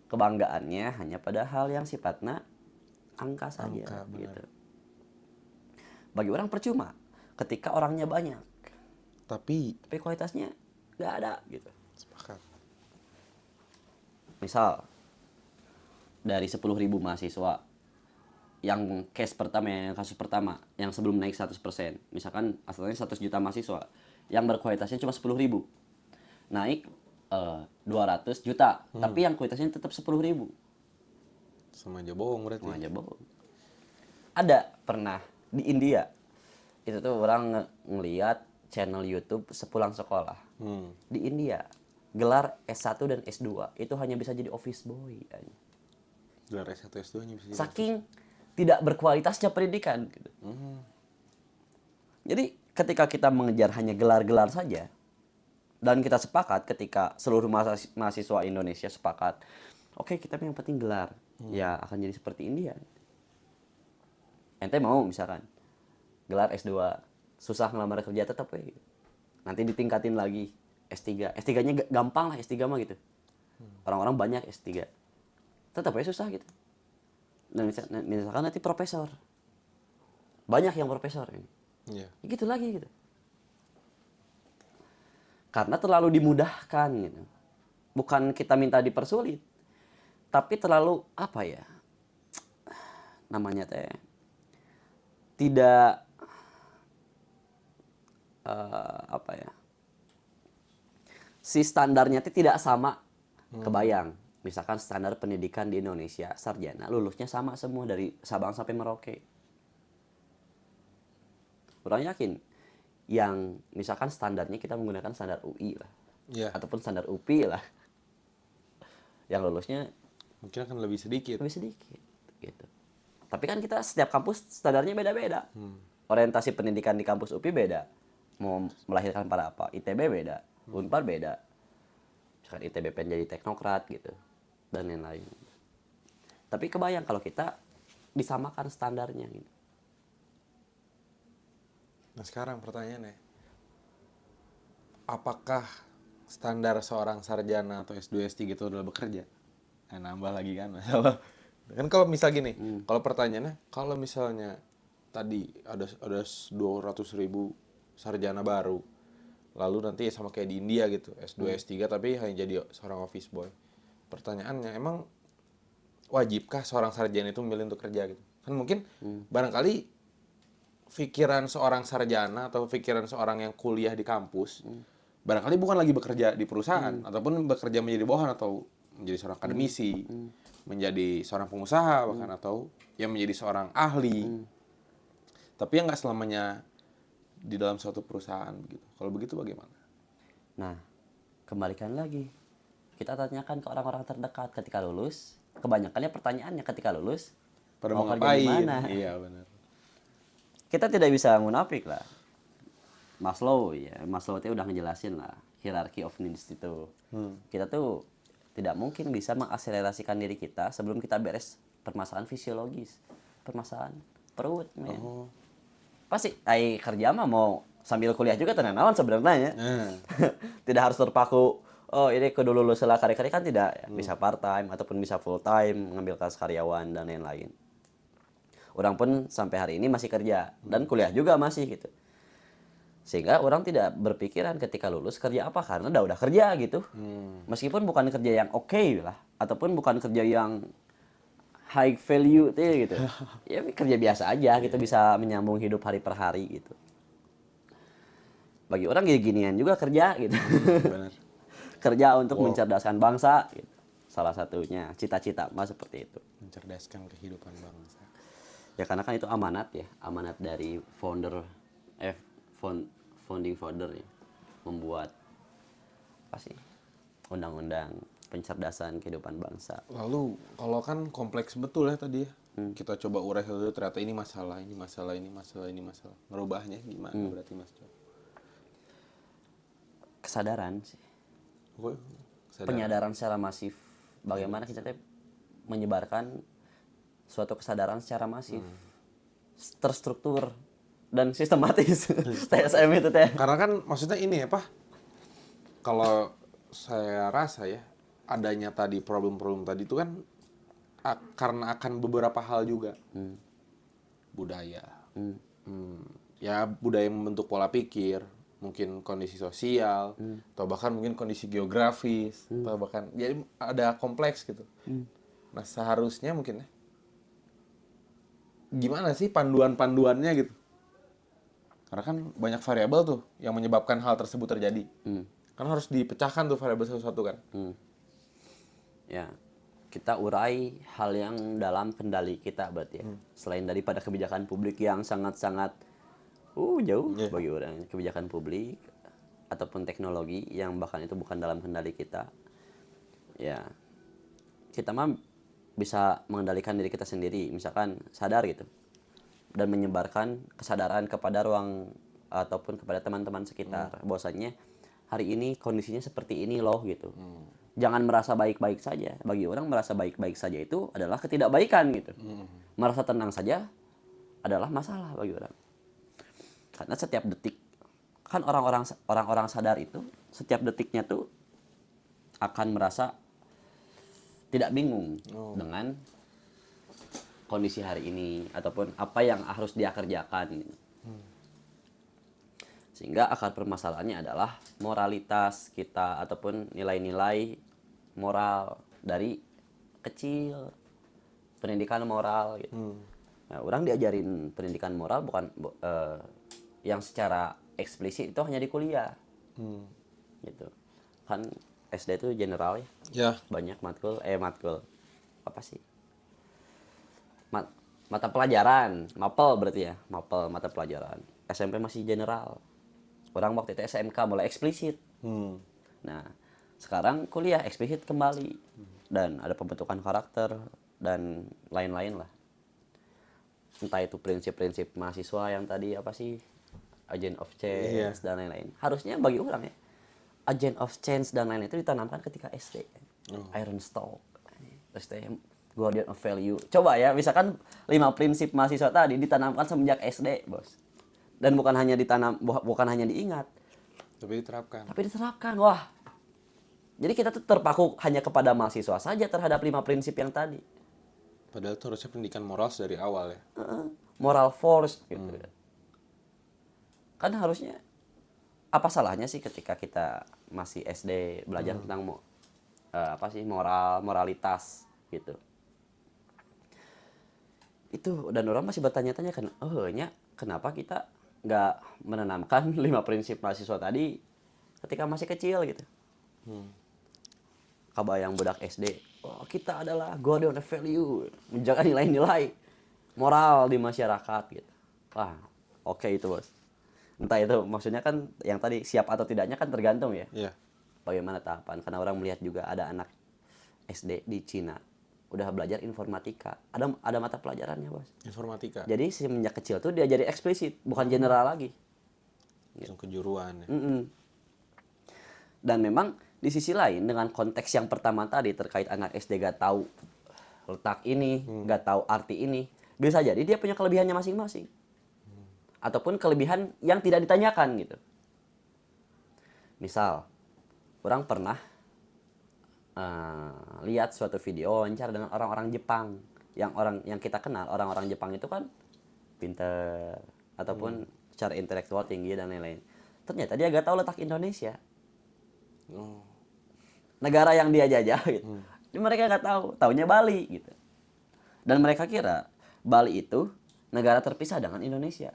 [SPEAKER 1] Kebanggaannya hanya pada hal yang sifatnya angka saja. Gitu. Bagi orang percuma ketika orangnya banyak.
[SPEAKER 2] Tapi
[SPEAKER 1] kualitasnya nggak ada gitu.
[SPEAKER 2] sepakat.
[SPEAKER 1] Misal dari 10.000 mahasiswa yang kasus pertama yang sebelum naik 100%, misalkan asalnya 100 juta mahasiswa yang berkualitasnya cuma 10.000, naik 200 juta, tapi yang kualitasnya tetap 10.000.
[SPEAKER 2] Sama aja bohong berarti.
[SPEAKER 1] Sama aja bohong. Ada pernah di India itu tuh orang ngeliat channel YouTube sepulang sekolah di India, gelar S1 dan S2 itu hanya bisa jadi office boy.
[SPEAKER 2] Gelar S1 S2 nya bisa jadi.
[SPEAKER 1] Saking tidak berkualitasnya pendidikan gitu. Jadi ketika kita mengejar hanya gelar-gelar saja dan kita sepakat ketika seluruh mahasiswa Indonesia sepakat, oke, kita yang penting gelar, ya akan jadi seperti India. Ente mau misalkan gelar S2, susah ngelamar kerja tetap ya. Nanti ditingkatin lagi S3. S3-nya gampang lah S3 mah gitu. Orang-orang banyak S3. tetap aja susah gitu. Dan misalkan nanti profesor, banyak yang profesor ini,
[SPEAKER 2] Iya.
[SPEAKER 1] gitu lagi gitu. Karena terlalu dimudahkan gitu. Bukan kita minta dipersulit, tapi terlalu apa ya? Namanya teh tidak apa ya? Si standarnya teh tidak sama. Kebayang, misalkan standar pendidikan di Indonesia sarjana lulusnya sama semua dari Sabang sampai Merauke. Orang yakin yang misalkan standarnya kita menggunakan standar UI lah,
[SPEAKER 2] Iya.
[SPEAKER 1] ataupun standar UPI lah, yang lulusnya
[SPEAKER 2] Mungkin akan lebih sedikit.
[SPEAKER 1] lebih sedikit gitu. Tapi kan kita setiap kampus standarnya beda-beda. Orientasi pendidikan di kampus UPI beda. Mau melahirkan para apa? ITB beda, Unpar beda. Misalkan ITB pengen jadi teknokrat gitu dan lain-lain. Tapi kebayang kalau kita disamakan standarnya gitu.
[SPEAKER 2] Nah sekarang pertanyaannya, apakah standar seorang sarjana atau S2 S3 itu adalah bekerja? Nah, nambah lagi kan masalah. Kan kalau misal gini, kalau pertanyaannya, kalau misalnya tadi ada 200.000 sarjana baru, lalu nanti sama kayak di India gitu, S2 S3 tapi hanya jadi seorang office boy. Pertanyaannya, emang wajibkah seorang sarjana itu memilih untuk kerja gitu? Kan mungkin barangkali pikiran seorang sarjana atau pikiran seorang yang kuliah di kampus barangkali bukan lagi bekerja di perusahaan ataupun bekerja menjadi bawahan atau menjadi seorang akademisi, menjadi seorang pengusaha bahkan atau yang menjadi seorang ahli. Tapi yang nggak selamanya di dalam suatu perusahaan begitu. Kalau begitu bagaimana?
[SPEAKER 1] Nah, kembalikan lagi. Kita tanyakan ke orang-orang terdekat ketika lulus. Kebanyakannya pertanyaannya ketika lulus,
[SPEAKER 2] Pada
[SPEAKER 1] mau
[SPEAKER 2] mau
[SPEAKER 1] kerja di
[SPEAKER 2] ngapain?
[SPEAKER 1] mana?
[SPEAKER 2] Iya benar.
[SPEAKER 1] Kita tidak bisa munafik lah. Maslow itu udah ngejelasin lah hierarchy of needs itu. Kita tuh tidak mungkin bisa mengakselerasikan diri kita sebelum kita beres permasalahan fisiologis, permasalahan perut. Men. Pasti, kerja mah mau sambil kuliah juga tenan naon sebenarnya. Tidak harus terpaku. Oh ini kudu lulus lah kari-kari kan tidak ya. Bisa part time ataupun bisa full time mengambil kelas karyawan dan lain-lain. Orang pun sampai hari ini masih kerja dan kuliah juga masih gitu. Sehingga orang tidak berpikiran ketika lulus kerja apa karena udah kerja gitu. Meskipun bukan kerja yang oke lah ataupun bukan kerja yang high value tuh gitu. Ya kerja biasa aja gitu bisa menyambung hidup hari per hari gitu. Bagi orang gini-ginian juga kerja gitu.
[SPEAKER 2] Benar.
[SPEAKER 1] Kerja untuk mencerdaskan bangsa gitu. Salah satunya cita-cita mas seperti itu.
[SPEAKER 2] Mencerdaskan kehidupan bangsa.
[SPEAKER 1] Ya karena kan itu amanat ya, amanat dari founding father ya, membuat apa sih undang-undang pencerdasan kehidupan bangsa.
[SPEAKER 2] Lalu kalau kan kompleks betul ya tadi ya. Kita coba urai dulu ternyata ini masalah, ini masalah, ini masalah, ini masalah. Merubahnya gimana berarti Mas Jo?
[SPEAKER 1] Kesadaran sih.
[SPEAKER 2] Kesadaran.
[SPEAKER 1] Penyadaran secara masif. Bagaimana kita menyebarkan suatu kesadaran secara masif, terstruktur dan sistematis. TSM itu teh.
[SPEAKER 2] Karena kan maksudnya ini ya Pak, kalau saya rasa ya adanya tadi problem-problem tadi itu kan karena akan beberapa hal juga. Budaya, ya budaya membentuk pola pikir, mungkin kondisi sosial, atau bahkan mungkin kondisi geografis, atau bahkan jadi ada kompleks gitu. Nah seharusnya mungkin ya gimana sih panduan-panduannya gitu? Karena kan banyak variabel tuh yang menyebabkan hal tersebut terjadi. Kan harus dipecahkan tuh variabel satu-satu kan.
[SPEAKER 1] Ya, kita urai hal yang dalam kendali kita berarti ya. Selain daripada kebijakan publik yang sangat-sangat jauh bagi orang, kebijakan publik ataupun teknologi yang bahkan itu bukan dalam kendali kita. Ya, kita mah bisa mengendalikan diri kita sendiri, misalkan sadar gitu. Dan menyebarkan kesadaran kepada ruang ataupun kepada teman-teman sekitar. Bahwasanya hari ini kondisinya seperti ini loh gitu. Jangan merasa baik-baik saja. Bagi orang merasa baik-baik saja itu adalah ketidakbaikan gitu. Merasa tenang saja adalah masalah bagi orang. Karena setiap detik kan orang-orang sadar itu setiap detiknya tuh akan merasa tidak bingung
[SPEAKER 2] Oh.
[SPEAKER 1] dengan kondisi hari ini ataupun apa yang harus dia kerjakan gitu. Sehingga akar permasalahannya adalah moralitas kita ataupun nilai-nilai moral dari kecil, pendidikan moral gitu. Nah, orang diajarin pendidikan moral bukan yang secara eksplisit itu hanya di kuliah. Gitu. Kan SD itu general ya.
[SPEAKER 2] Ya.
[SPEAKER 1] Banyak matkul apa sih? Mata pelajaran, mapel berarti ya, mapel mata pelajaran. SMP masih general. Orang waktu itu SMK mulai eksplisit. Nah, sekarang kuliah eksplisit kembali dan ada pembentukan karakter dan lain-lain lah. Entah itu prinsip-prinsip mahasiswa yang tadi apa sih, agent of change dan lain-lain. Harusnya bagi orang ya, agent of change dan lain-lain itu ditanamkan ketika SD. Iron Stock, STM, Guardian of Value. Coba ya, misalkan 5 prinsip mahasiswa tadi ditanamkan semenjak SD, bos. Dan bukan hanya diingat,
[SPEAKER 2] Tapi diterapkan.
[SPEAKER 1] tapi diterapkan. Wah. Jadi kita tuh terpaku hanya kepada mahasiswa saja terhadap 5 prinsip yang tadi.
[SPEAKER 2] Padahal itu harusnya pendidikan moral dari awal ya.
[SPEAKER 1] Moral force gitu. Kan harusnya apa salahnya sih ketika kita masih SD belajar tentang apa sih moralitas gitu. Itu dan orang masih bertanya-tanya kan, kenapa kita nggak menanamkan 5 prinsip mahasiswa tadi ketika masih kecil gitu. Kabayang budak SD, kita adalah guardian of value, menjaga nilai-nilai moral di masyarakat gitu. Wah, oke itu bos. Entah itu maksudnya kan yang tadi siap atau tidaknya kan tergantung ya.
[SPEAKER 2] Iya.
[SPEAKER 1] Bagaimana tahapan? Karena orang melihat juga ada anak SD di Cina udah belajar informatika. Ada mata pelajarannya bos.
[SPEAKER 2] Informatika.
[SPEAKER 1] Jadi semenjak kecil tuh dia jadi eksplisit, bukan general lagi.
[SPEAKER 2] Langsung kejuruan ya.
[SPEAKER 1] Dan memang di sisi lain dengan konteks yang pertama tadi terkait anak SD gak tahu letak ini, gak tahu arti ini, bisa jadi dia punya kelebihannya masing-masing. Ataupun kelebihan yang tidak ditanyakan gitu. Misal, orang pernah lihat suatu video wawancara dengan orang-orang Jepang yang kita kenal. Orang-orang Jepang itu kan pinter ataupun secara intelektual tinggi dan lain-lain. Ternyata dia gak tahu letak Indonesia. Negara yang dia jajah gitu. Jadi mereka nggak tahu, taunya Bali gitu. Dan mereka kira Bali itu negara terpisah dengan Indonesia.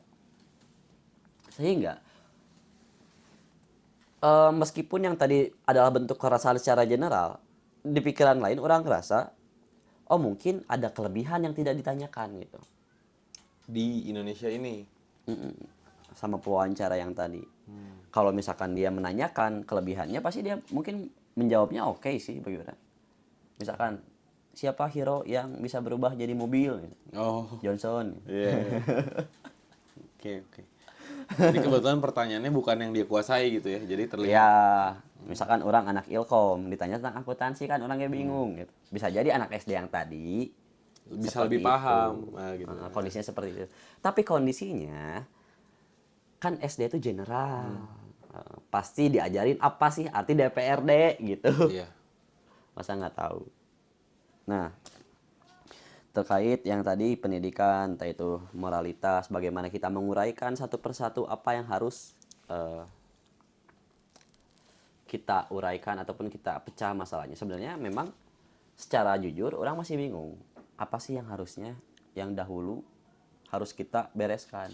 [SPEAKER 1] Sehingga meskipun yang tadi adalah bentuk kekerasan secara general, di pikiran lain orang ngerasa mungkin ada kelebihan yang tidak ditanyakan gitu.
[SPEAKER 2] Di Indonesia ini.
[SPEAKER 1] Sama pewawancara yang tadi. Kalau misalkan dia menanyakan kelebihannya, pasti dia mungkin menjawabnya oke sih bagi orang. Misalkan siapa hero yang bisa berubah jadi mobil? Johnson.
[SPEAKER 2] Iya. Oke. Jadi kebetulan pertanyaannya bukan yang dia kuasai gitu ya. Jadi terlihat.
[SPEAKER 1] Ya, misalkan orang anak Ilkom ditanya tentang akuntansi kan orangnya bingung gitu. Bisa jadi anak SD yang tadi
[SPEAKER 2] Bisa lebih
[SPEAKER 1] seperti
[SPEAKER 2] paham.
[SPEAKER 1] itu.
[SPEAKER 2] Gitu.
[SPEAKER 1] Kondisinya seperti itu. Tapi kondisinya kan SD itu general. Pasti diajarin apa sih arti DPRD gitu.
[SPEAKER 2] Iya.
[SPEAKER 1] Masa nggak tahu. Nah, terkait yang tadi pendidikan, entah itu moralitas, bagaimana kita menguraikan satu persatu apa yang harus kita uraikan ataupun kita pecah masalahnya. Sebenarnya memang secara jujur orang masih bingung. Apa sih yang harusnya, yang dahulu harus kita bereskan.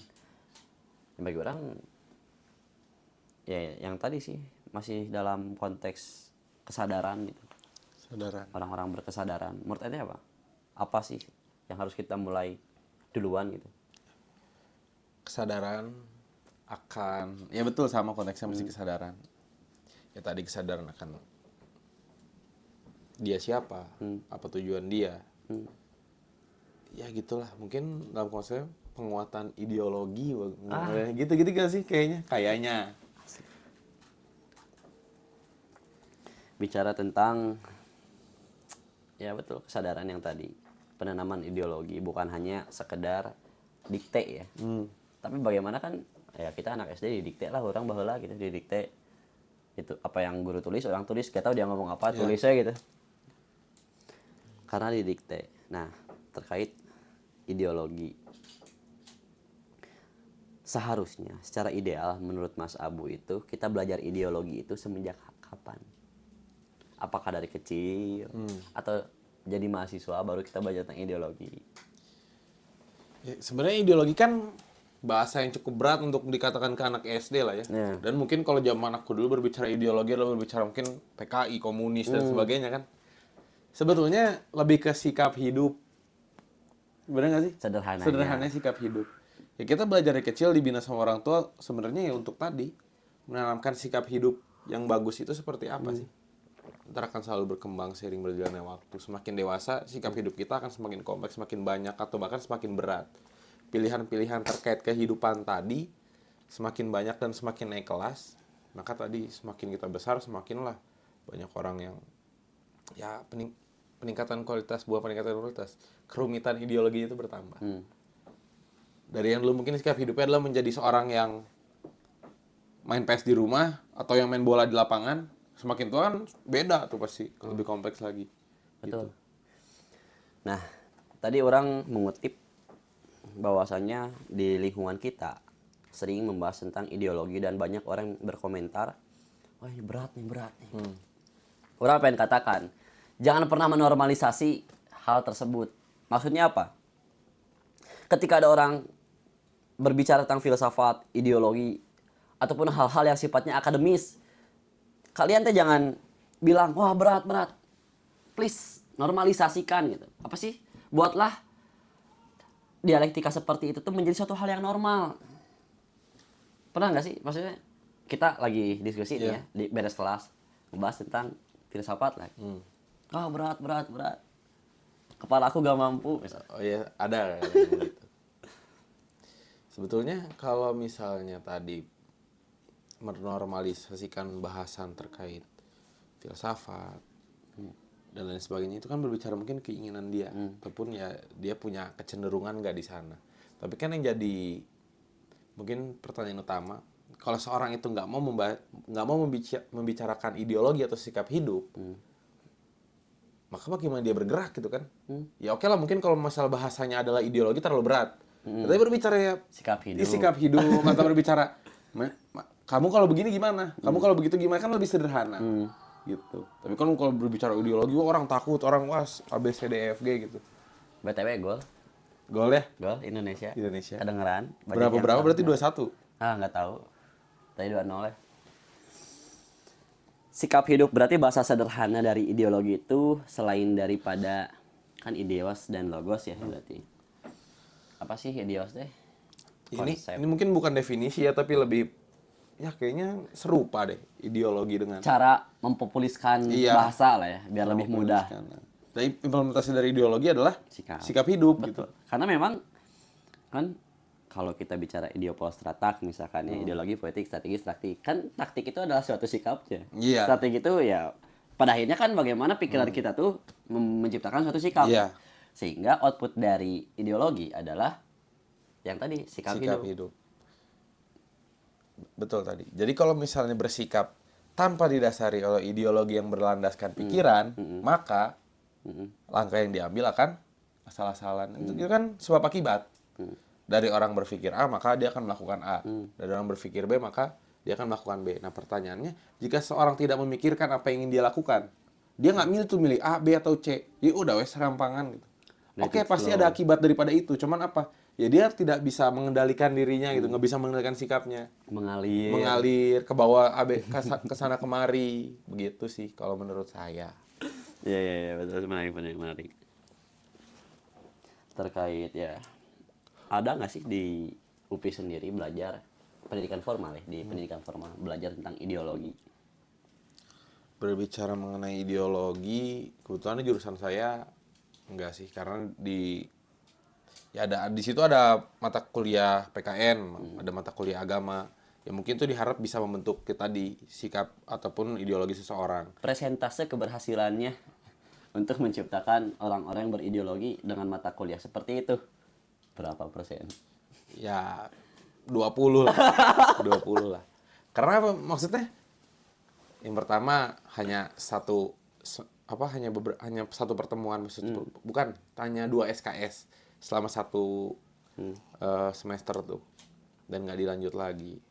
[SPEAKER 1] Bagi orang, ya yang tadi sih masih dalam konteks kesadaran gitu.
[SPEAKER 2] Kesadaran.
[SPEAKER 1] Orang-orang berkesadaran. Menurut Ente apa? Apa sih yang harus kita mulai duluan gitu?
[SPEAKER 2] Kesadaran akan, ya betul sama konteksnya masih kesadaran. Ya tadi kesadaran akan dia siapa, apa tujuan dia. Ya gitulah, mungkin dalam konsep penguatan ideologi, gitu-gitu gak sih kayaknya.
[SPEAKER 1] Bicara tentang, ya betul, kesadaran yang tadi. Penanaman ideologi, bukan hanya sekedar dikte ya. Tapi bagaimana kan, ya kita anak SD didikte lah, orang baheula gitu, didikte. Itu apa yang guru tulis, orang tulis, gak tahu dia ngomong apa, tulisnya gitu. karena didikte. Nah, terkait ideologi. Seharusnya secara ideal menurut Mas Abu itu kita belajar ideologi itu semenjak kapan? Apakah dari kecil atau jadi mahasiswa baru kita belajar tentang ideologi?
[SPEAKER 2] Ya, sebenarnya ideologi kan bahasa yang cukup berat untuk dikatakan ke anak SD lah ya.
[SPEAKER 1] Ya.
[SPEAKER 2] Dan mungkin kalau zaman aku dulu berbicara ideologi adalah berbicara mungkin PKI, komunis dan sebagainya kan. Sebetulnya lebih ke sikap hidup. Benar nggak sih?
[SPEAKER 1] Sederhananya.
[SPEAKER 2] Sederhananya sikap hidup. Ya kita belajar dari kecil dibina sama orang tua sebenarnya ya untuk tadi menanamkan sikap hidup yang bagus itu seperti apa sih? Ntar akan selalu berkembang seiring berjalannya waktu. Semakin dewasa, sikap hidup kita akan semakin kompleks, semakin banyak, atau bahkan semakin berat. Pilihan-pilihan terkait kehidupan tadi semakin banyak dan semakin naik kelas, maka tadi semakin kita besar, semakinlah banyak orang yang ya peningkatan kualitas, kerumitan ideologi itu bertambah. Dari yang dulu mungkin sikap hidupnya adalah menjadi seorang yang main PS di rumah atau yang main bola di lapangan, semakin tua kan beda tuh pasti, lebih kompleks lagi.
[SPEAKER 1] Betul.
[SPEAKER 2] Gitu.
[SPEAKER 1] Nah, tadi orang mengutip bahwasannya di lingkungan kita sering membahas tentang ideologi dan banyak orang berkomentar, wah ini berat nih. Orang pengen katakan, jangan pernah menormalisasi hal tersebut. Maksudnya apa? Ketika ada orang berbicara tentang filsafat, ideologi, ataupun hal-hal yang sifatnya akademis, kalian teh jangan bilang, wah berat. Please, normalisasikan gitu. Apa sih? Buatlah dialektika seperti itu tuh menjadi suatu hal yang normal. Pernah nggak sih? Maksudnya kita lagi diskusi nih ya, di beres kelas, ngebahas tentang filsafat lah. Oh berat. Kepala aku gak mampu. Misalnya.
[SPEAKER 2] Oh iya, ada yang gitu. Sebetulnya kalau misalnya tadi menormalisasikan bahasan terkait filsafat dan lain sebagainya, itu kan berbicara mungkin keinginan dia ataupun ya dia punya kecenderungan nggak di sana. Tapi kan yang jadi mungkin pertanyaan utama, kalau seorang itu nggak mau membicarakan ideologi atau sikap hidup, maka bagaimana dia bergerak gitu kan? Ya oke lah, mungkin kalau masalah bahasanya adalah ideologi terlalu berat. Tapi berbicara ya sikap hidup atau berbicara kamu kalau begini gimana? Kamu kalau begitu gimana, kan lebih sederhana. Gitu. Tapi kan kalau berbicara ideologi, orang takut, orang was A B C D E F G gitu.
[SPEAKER 1] BTW
[SPEAKER 2] Gol ya?
[SPEAKER 1] gol Indonesia.
[SPEAKER 2] Indonesia.
[SPEAKER 1] Kedengeran.
[SPEAKER 2] Berapa berarti 21?
[SPEAKER 1] Nggak tahu. Tadi 2-0 ya. Sikap hidup berarti bahasa sederhana dari ideologi itu selain daripada kan ideos dan logos ya berarti. Apa sih ideos teh?
[SPEAKER 2] Ini mungkin bukan definisi ya, tapi lebih ya kayaknya serupa deh ideologi dengan
[SPEAKER 1] Cara mempopuliskan bahasa lah ya biar lebih mudah.
[SPEAKER 2] Jadi implementasi dari ideologi adalah sikap hidup.
[SPEAKER 1] Betul.
[SPEAKER 2] Gitu.
[SPEAKER 1] Karena memang kan kalau kita bicara ideopostratak misalkan ya, ideologi, politik, strategi, taktik. Kan taktik itu adalah suatu sikapnya.
[SPEAKER 2] Iya.
[SPEAKER 1] Strategi itu ya pada akhirnya kan bagaimana pikiran kita tuh menciptakan suatu sikap.
[SPEAKER 2] Iya.
[SPEAKER 1] Sehingga output dari ideologi adalah yang tadi sikap hidup.
[SPEAKER 2] Betul tadi. Jadi kalau misalnya bersikap tanpa didasari oleh ideologi yang berlandaskan pikiran, maka langkah yang diambil akan asal-asalan. Itu kan sebab akibat. Dari orang berpikir A, maka dia akan melakukan A. Dari orang berpikir B, maka dia akan melakukan B. Nah pertanyaannya, jika seorang tidak memikirkan apa yang ingin dia lakukan, dia nggak milih A, B, atau C. Ya udah wes serampangan gitu. Oke, pasti ada akibat daripada itu. Cuman apa? Ya dia tidak bisa mengendalikan dirinya gitu, nggak bisa mengendalikan sikapnya. Mengalir ke bawah, ke sana kemari. Begitu sih kalau menurut saya.
[SPEAKER 1] Iya, betul, menarik. Terkait ya, ada nggak sih di UPI sendiri belajar pendidikan formal ya, di pendidikan formal belajar tentang ideologi?
[SPEAKER 2] Berbicara mengenai ideologi, kebetulan jurusan saya enggak sih, karena di situ ada mata kuliah PKN, ada mata kuliah agama. Ya mungkin itu diharap bisa membentuk kita di sikap ataupun ideologi seseorang.
[SPEAKER 1] Persentase keberhasilannya untuk menciptakan orang-orang yang berideologi dengan mata kuliah seperti itu berapa persen?
[SPEAKER 2] Ya 20 lah. 20 lah. Karena apa? Maksudnya yang pertama hanya hanya satu pertemuan, maksudnya bukan hanya 2 SKS selama satu semester tuh, dan nggak dilanjut lagi.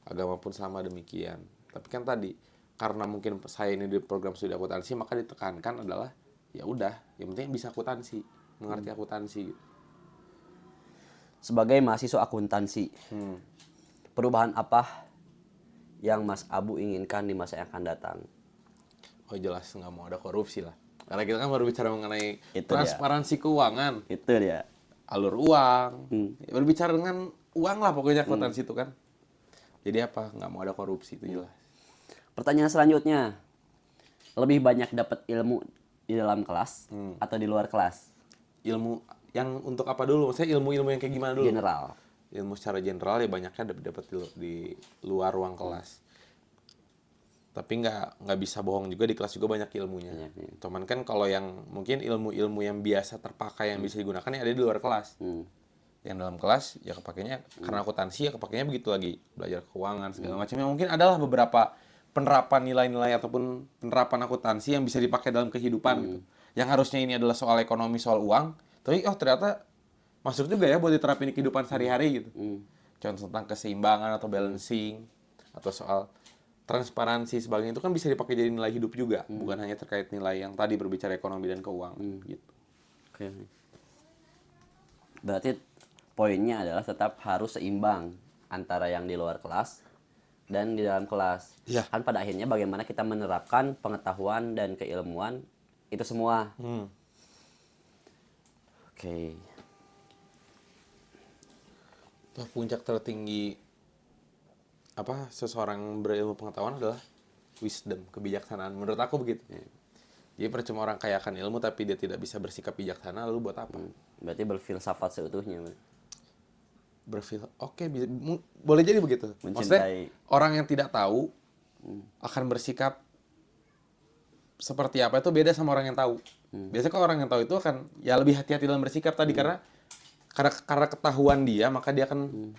[SPEAKER 2] Agama pun sama demikian. Tapi kan tadi karena mungkin saya ini di program studi akuntansi, maka ditekankan adalah ya udah, yang penting bisa akuntansi, mengerti akuntansi.
[SPEAKER 1] Sebagai mahasiswa akuntansi, perubahan apa yang Mas Abu inginkan di masa yang akan datang?
[SPEAKER 2] Oh jelas nggak mau ada korupsi lah. Karena kita kan baru bicara mengenai
[SPEAKER 1] Itu
[SPEAKER 2] transparansi keuangan,
[SPEAKER 1] Itu dia.
[SPEAKER 2] alur uang. Ya, berbicara dengan uang lah pokoknya akuntansi itu kan. Jadi apa? Nggak mau ada korupsi itu jelas.
[SPEAKER 1] Pertanyaan selanjutnya, lebih banyak dapat ilmu di dalam kelas atau di luar kelas?
[SPEAKER 2] Ilmu yang untuk apa dulu? Maksudnya ilmu-ilmu yang kayak gimana dulu?
[SPEAKER 1] General.
[SPEAKER 2] Ilmu secara general ya banyaknya dapat di luar ruang kelas. Tapi nggak bisa bohong juga, di kelas juga banyak ilmunya. Cuman kan kalau yang mungkin ilmu-ilmu yang biasa terpakai yang bisa digunakan ya ada di luar kelas. Yang dalam kelas ya kepakainya karena akuntansi ya kepakainya begitu lagi, belajar keuangan segala macamnya. Mungkin adalah beberapa penerapan nilai-nilai ataupun penerapan akuntansi yang bisa dipakai dalam kehidupan gitu. Yang harusnya ini adalah soal ekonomi, soal uang, tapi ternyata masuk juga ya buat diterapin di kehidupan sehari-hari gitu. Contoh tentang keseimbangan atau balancing atau soal transparansi sebagainya itu kan bisa dipakai jadi nilai hidup juga, bukan hanya terkait nilai yang tadi berbicara ekonomi dan keuangan gitu.
[SPEAKER 1] Oke. Berarti poinnya adalah tetap harus seimbang antara yang di luar kelas dan di dalam kelas.
[SPEAKER 2] Iya.
[SPEAKER 1] Kan pada akhirnya bagaimana kita menerapkan pengetahuan dan keilmuan itu semua. Oke.
[SPEAKER 2] Puncak tertinggi seseorang berilmu pengetahuan adalah wisdom, kebijaksanaan. Menurut aku begitu. Jadi percuma orang kaya akan ilmu tapi dia tidak bisa bersikap bijaksana, lalu buat apa?
[SPEAKER 1] Berarti berfilsafat seutuhnya.
[SPEAKER 2] Boleh jadi begitu. Maksudnya
[SPEAKER 1] Mencintai.
[SPEAKER 2] orang yang tidak tahu akan bersikap seperti apa itu beda sama orang yang tahu. Biasanya kalau orang yang tahu itu akan ya lebih hati-hati dalam bersikap tadi karena ketahuan dia, maka dia akan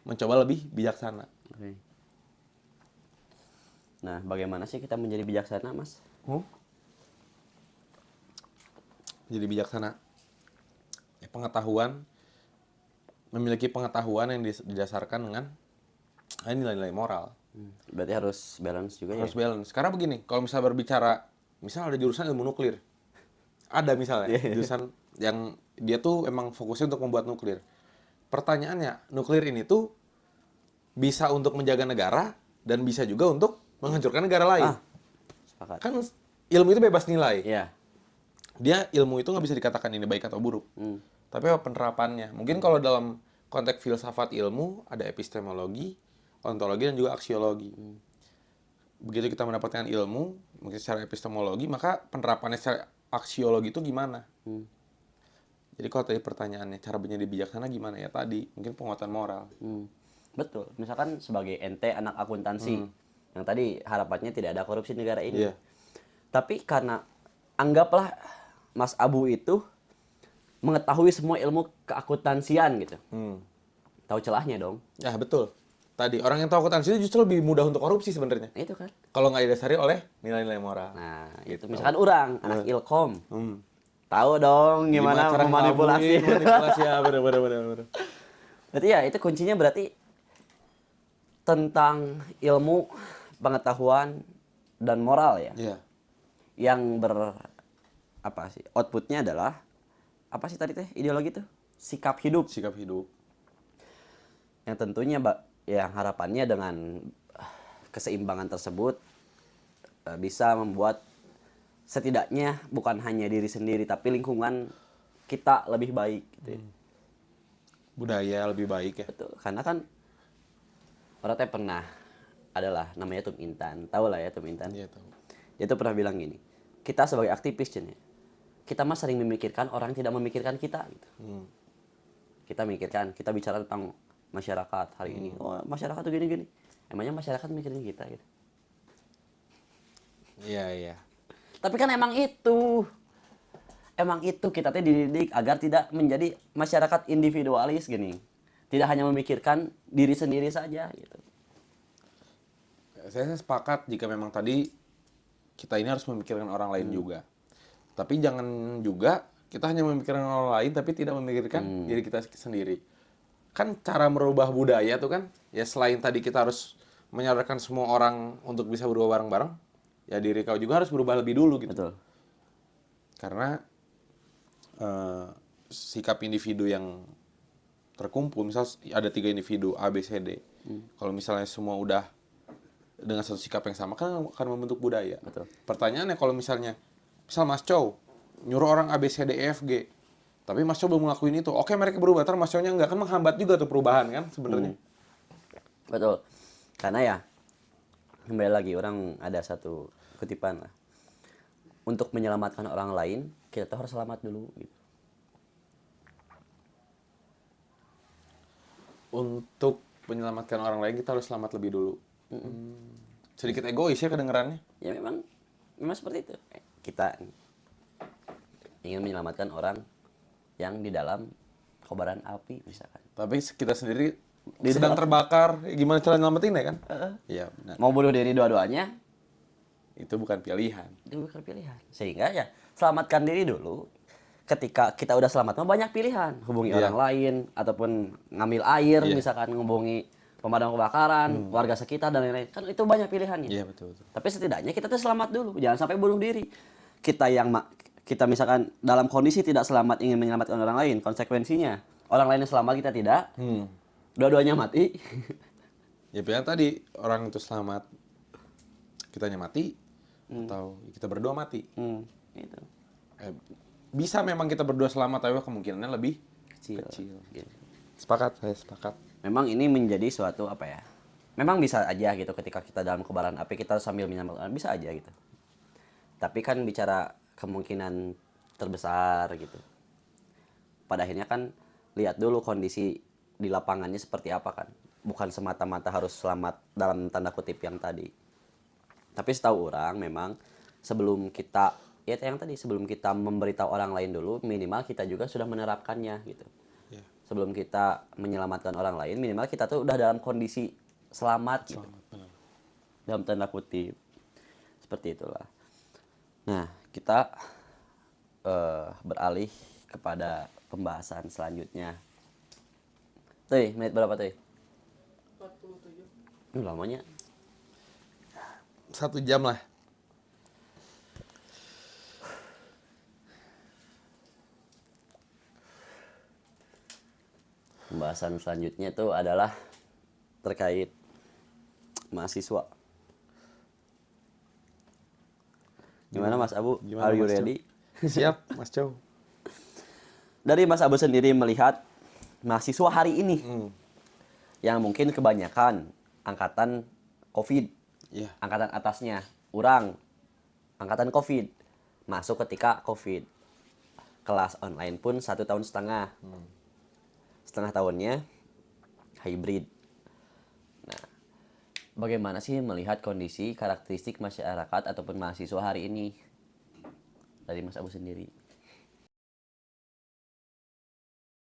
[SPEAKER 2] mencoba lebih bijaksana.
[SPEAKER 1] Oke. Nah, bagaimana sih kita menjadi bijaksana, Mas?
[SPEAKER 2] Jadi bijaksana. Ya, memiliki pengetahuan yang didasarkan dengan nilai-nilai moral.
[SPEAKER 1] Berarti harus balance juga
[SPEAKER 2] Harus
[SPEAKER 1] ya?
[SPEAKER 2] balance. Karena begini, kalau misal berbicara, misal ada jurusan ilmu nuklir. Ada misalnya jurusan yang dia tuh emang fokusnya untuk membuat nuklir. Pertanyaannya, nuklir ini tuh bisa untuk menjaga negara dan bisa juga untuk menghancurkan negara lain.
[SPEAKER 1] Sepakat.
[SPEAKER 2] Kan ilmu itu bebas nilai.
[SPEAKER 1] Iya.
[SPEAKER 2] Dia ilmu itu nggak bisa dikatakan ini baik atau buruk. Tapi apa penerapannya? Mungkin kalau dalam konteks filsafat ilmu ada epistemologi, ontologi dan juga aksiologi. Begitu kita mendapatkan ilmu, mungkin secara epistemologi, maka penerapannya secara aksiologi itu gimana? Jadi kalau tadi pertanyaannya cara menjadi bijaksana gimana ya tadi? Mungkin penguatan moral.
[SPEAKER 1] Betul. Misalkan sebagai ente anak akuntansi, yang tadi harapannya tidak ada korupsi di negara ini.
[SPEAKER 2] Iya.
[SPEAKER 1] Tapi karena anggaplah Mas Abu itu mengetahui semua ilmu keakuntansian gitu. Tahu celahnya dong.
[SPEAKER 2] Ya betul. Tadi orang yang tahu akuntansi itu justru lebih mudah untuk korupsi sebenarnya.
[SPEAKER 1] Itu kan.
[SPEAKER 2] Kalau nggak didasari oleh nilai-nilai moral.
[SPEAKER 1] Nah,
[SPEAKER 2] Gitu.
[SPEAKER 1] itu misalkan orang anak Ilkom. Tahu dong gimana
[SPEAKER 2] cara
[SPEAKER 1] memanipulasi.
[SPEAKER 2] manipulasi ya, bener.
[SPEAKER 1] Berarti ya itu kuncinya berarti tentang ilmu, pengetahuan dan moral ya.
[SPEAKER 2] Iya.
[SPEAKER 1] Yang outputnya adalah apa sih tadi teh ideologi tuh? Sikap hidup.
[SPEAKER 2] Sikap hidup.
[SPEAKER 1] Yang tentunya yang harapannya dengan keseimbangan tersebut bisa membuat setidaknya bukan hanya diri sendiri tapi lingkungan kita lebih baik gitu ya.
[SPEAKER 2] Budaya lebih baik ya.
[SPEAKER 1] Betul. Karena kan orang teh pernah adalah namanya Tum Intan. Tahu lah ya Tum Intan.
[SPEAKER 2] Iya tahu.
[SPEAKER 1] Dia tuh pernah bilang gini. Kita sebagai aktivis Jen, ya, kita mah sering memikirkan orang yang tidak memikirkan kita gitu. Kita mikirkan, kita bicara tentang masyarakat hari ini. Oh, masyarakat tuh gini-gini. Emangnya masyarakat mikirin kita gitu.
[SPEAKER 2] Iya.
[SPEAKER 1] Tapi kan emang itu kita teh dididik agar tidak menjadi masyarakat individualis gini. Tidak hanya memikirkan diri sendiri saja gitu.
[SPEAKER 2] Saya sepakat jika memang tadi kita ini harus memikirkan orang lain juga. Tapi jangan juga kita hanya memikirkan orang lain tapi tidak memikirkan diri kita sendiri. Kan cara merubah budaya tuh kan, ya selain tadi kita harus menyadarkan semua orang untuk bisa berubah bareng-bareng, ya diri kau juga harus berubah lebih dulu gitu.
[SPEAKER 1] Betul.
[SPEAKER 2] Karena sikap individu yang terkumpul, misal ada 3 individu A, B, C, D. Kalau misalnya semua udah dengan satu sikap yang sama, kan akan membentuk budaya.
[SPEAKER 1] Betul.
[SPEAKER 2] Pertanyaannya kalau misal Mas Chow nyuruh orang A, B, C, D, E, F, G, tapi Mas Chow belum ngelakuin itu, oke mereka berubah, terus Mas Chow-nya enggak, kan menghambat juga tuh perubahan kan sebenarnya.
[SPEAKER 1] Betul. Karena ya, kembali lagi, orang ada satu kutipan lah. Untuk menyelamatkan orang lain, kita tuh harus selamat dulu gitu.
[SPEAKER 2] Untuk menyelamatkan orang lain kita harus selamat lebih dulu. Sedikit egois ya kedengerannya.
[SPEAKER 1] Ya memang seperti itu. Kita ingin menyelamatkan orang yang di dalam kobaran api misalkan.
[SPEAKER 2] Tapi kita sendiri sedang terbakar, gimana cara nyelamatin ya kan? Iya benar.
[SPEAKER 1] Mau bunuh diri dua-duanya,
[SPEAKER 2] Itu bukan pilihan.
[SPEAKER 1] itu bukan pilihan. Sehingga ya selamatkan diri dulu. Ketika kita udah selamat, banyak pilihan. Hubungi orang lain, ataupun ngambil air, misalkan ngubungi pemadam kebakaran, warga sekitar, dan lain-lain. Kan itu banyak pilihannya.
[SPEAKER 2] Iya betul.
[SPEAKER 1] Tapi setidaknya kita tuh selamat dulu. Jangan sampai bunuh diri. Kita misalkan dalam kondisi tidak selamat ingin menyelamatkan orang lain, konsekuensinya orang lain yang selamat kita tidak, dua-duanya mati.
[SPEAKER 2] Ya pilihan tadi, orang itu selamat, kitanya mati, atau kita berdua mati.
[SPEAKER 1] Gitu.
[SPEAKER 2] Bisa memang kita berdua selamat, tapi kemungkinannya lebih kecil.
[SPEAKER 1] Gitu.
[SPEAKER 2] Sepakat, saya sepakat.
[SPEAKER 1] Memang ini menjadi suatu apa ya? Memang bisa aja gitu ketika kita dalam kobaran api kita sambil menyelamatkan, bisa aja gitu. Tapi kan bicara kemungkinan terbesar gitu. Pada akhirnya kan lihat dulu kondisi di lapangannya seperti apa kan. Bukan semata-mata harus selamat dalam tanda kutip yang tadi. Tapi setahu orang memang sebelum kita sebelum kita memberitahu orang lain dulu, minimal kita juga sudah menerapkannya gitu. Sebelum kita menyelamatkan orang lain, minimal kita tuh udah dalam kondisi selamat gitu. Dalam tanda kutip. Seperti itulah. Nah, kita beralih kepada pembahasan selanjutnya. Menit berapa, 47. Lamanya.
[SPEAKER 2] 1 jam lah.
[SPEAKER 1] Pembahasan selanjutnya itu adalah terkait mahasiswa. Gimana Mas Abu? Are you ready?
[SPEAKER 2] Siap, Mas Chow.
[SPEAKER 1] Dari Mas Abu sendiri melihat mahasiswa hari ini yang mungkin kebanyakan angkatan COVID, angkatan atasnya, angkatan COVID, masuk ketika COVID, kelas online pun 1,5 tahun. Setengah tahunnya hybrid. Nah, bagaimana sih melihat kondisi karakteristik masyarakat ataupun mahasiswa hari ini dari Mas Abu sendiri?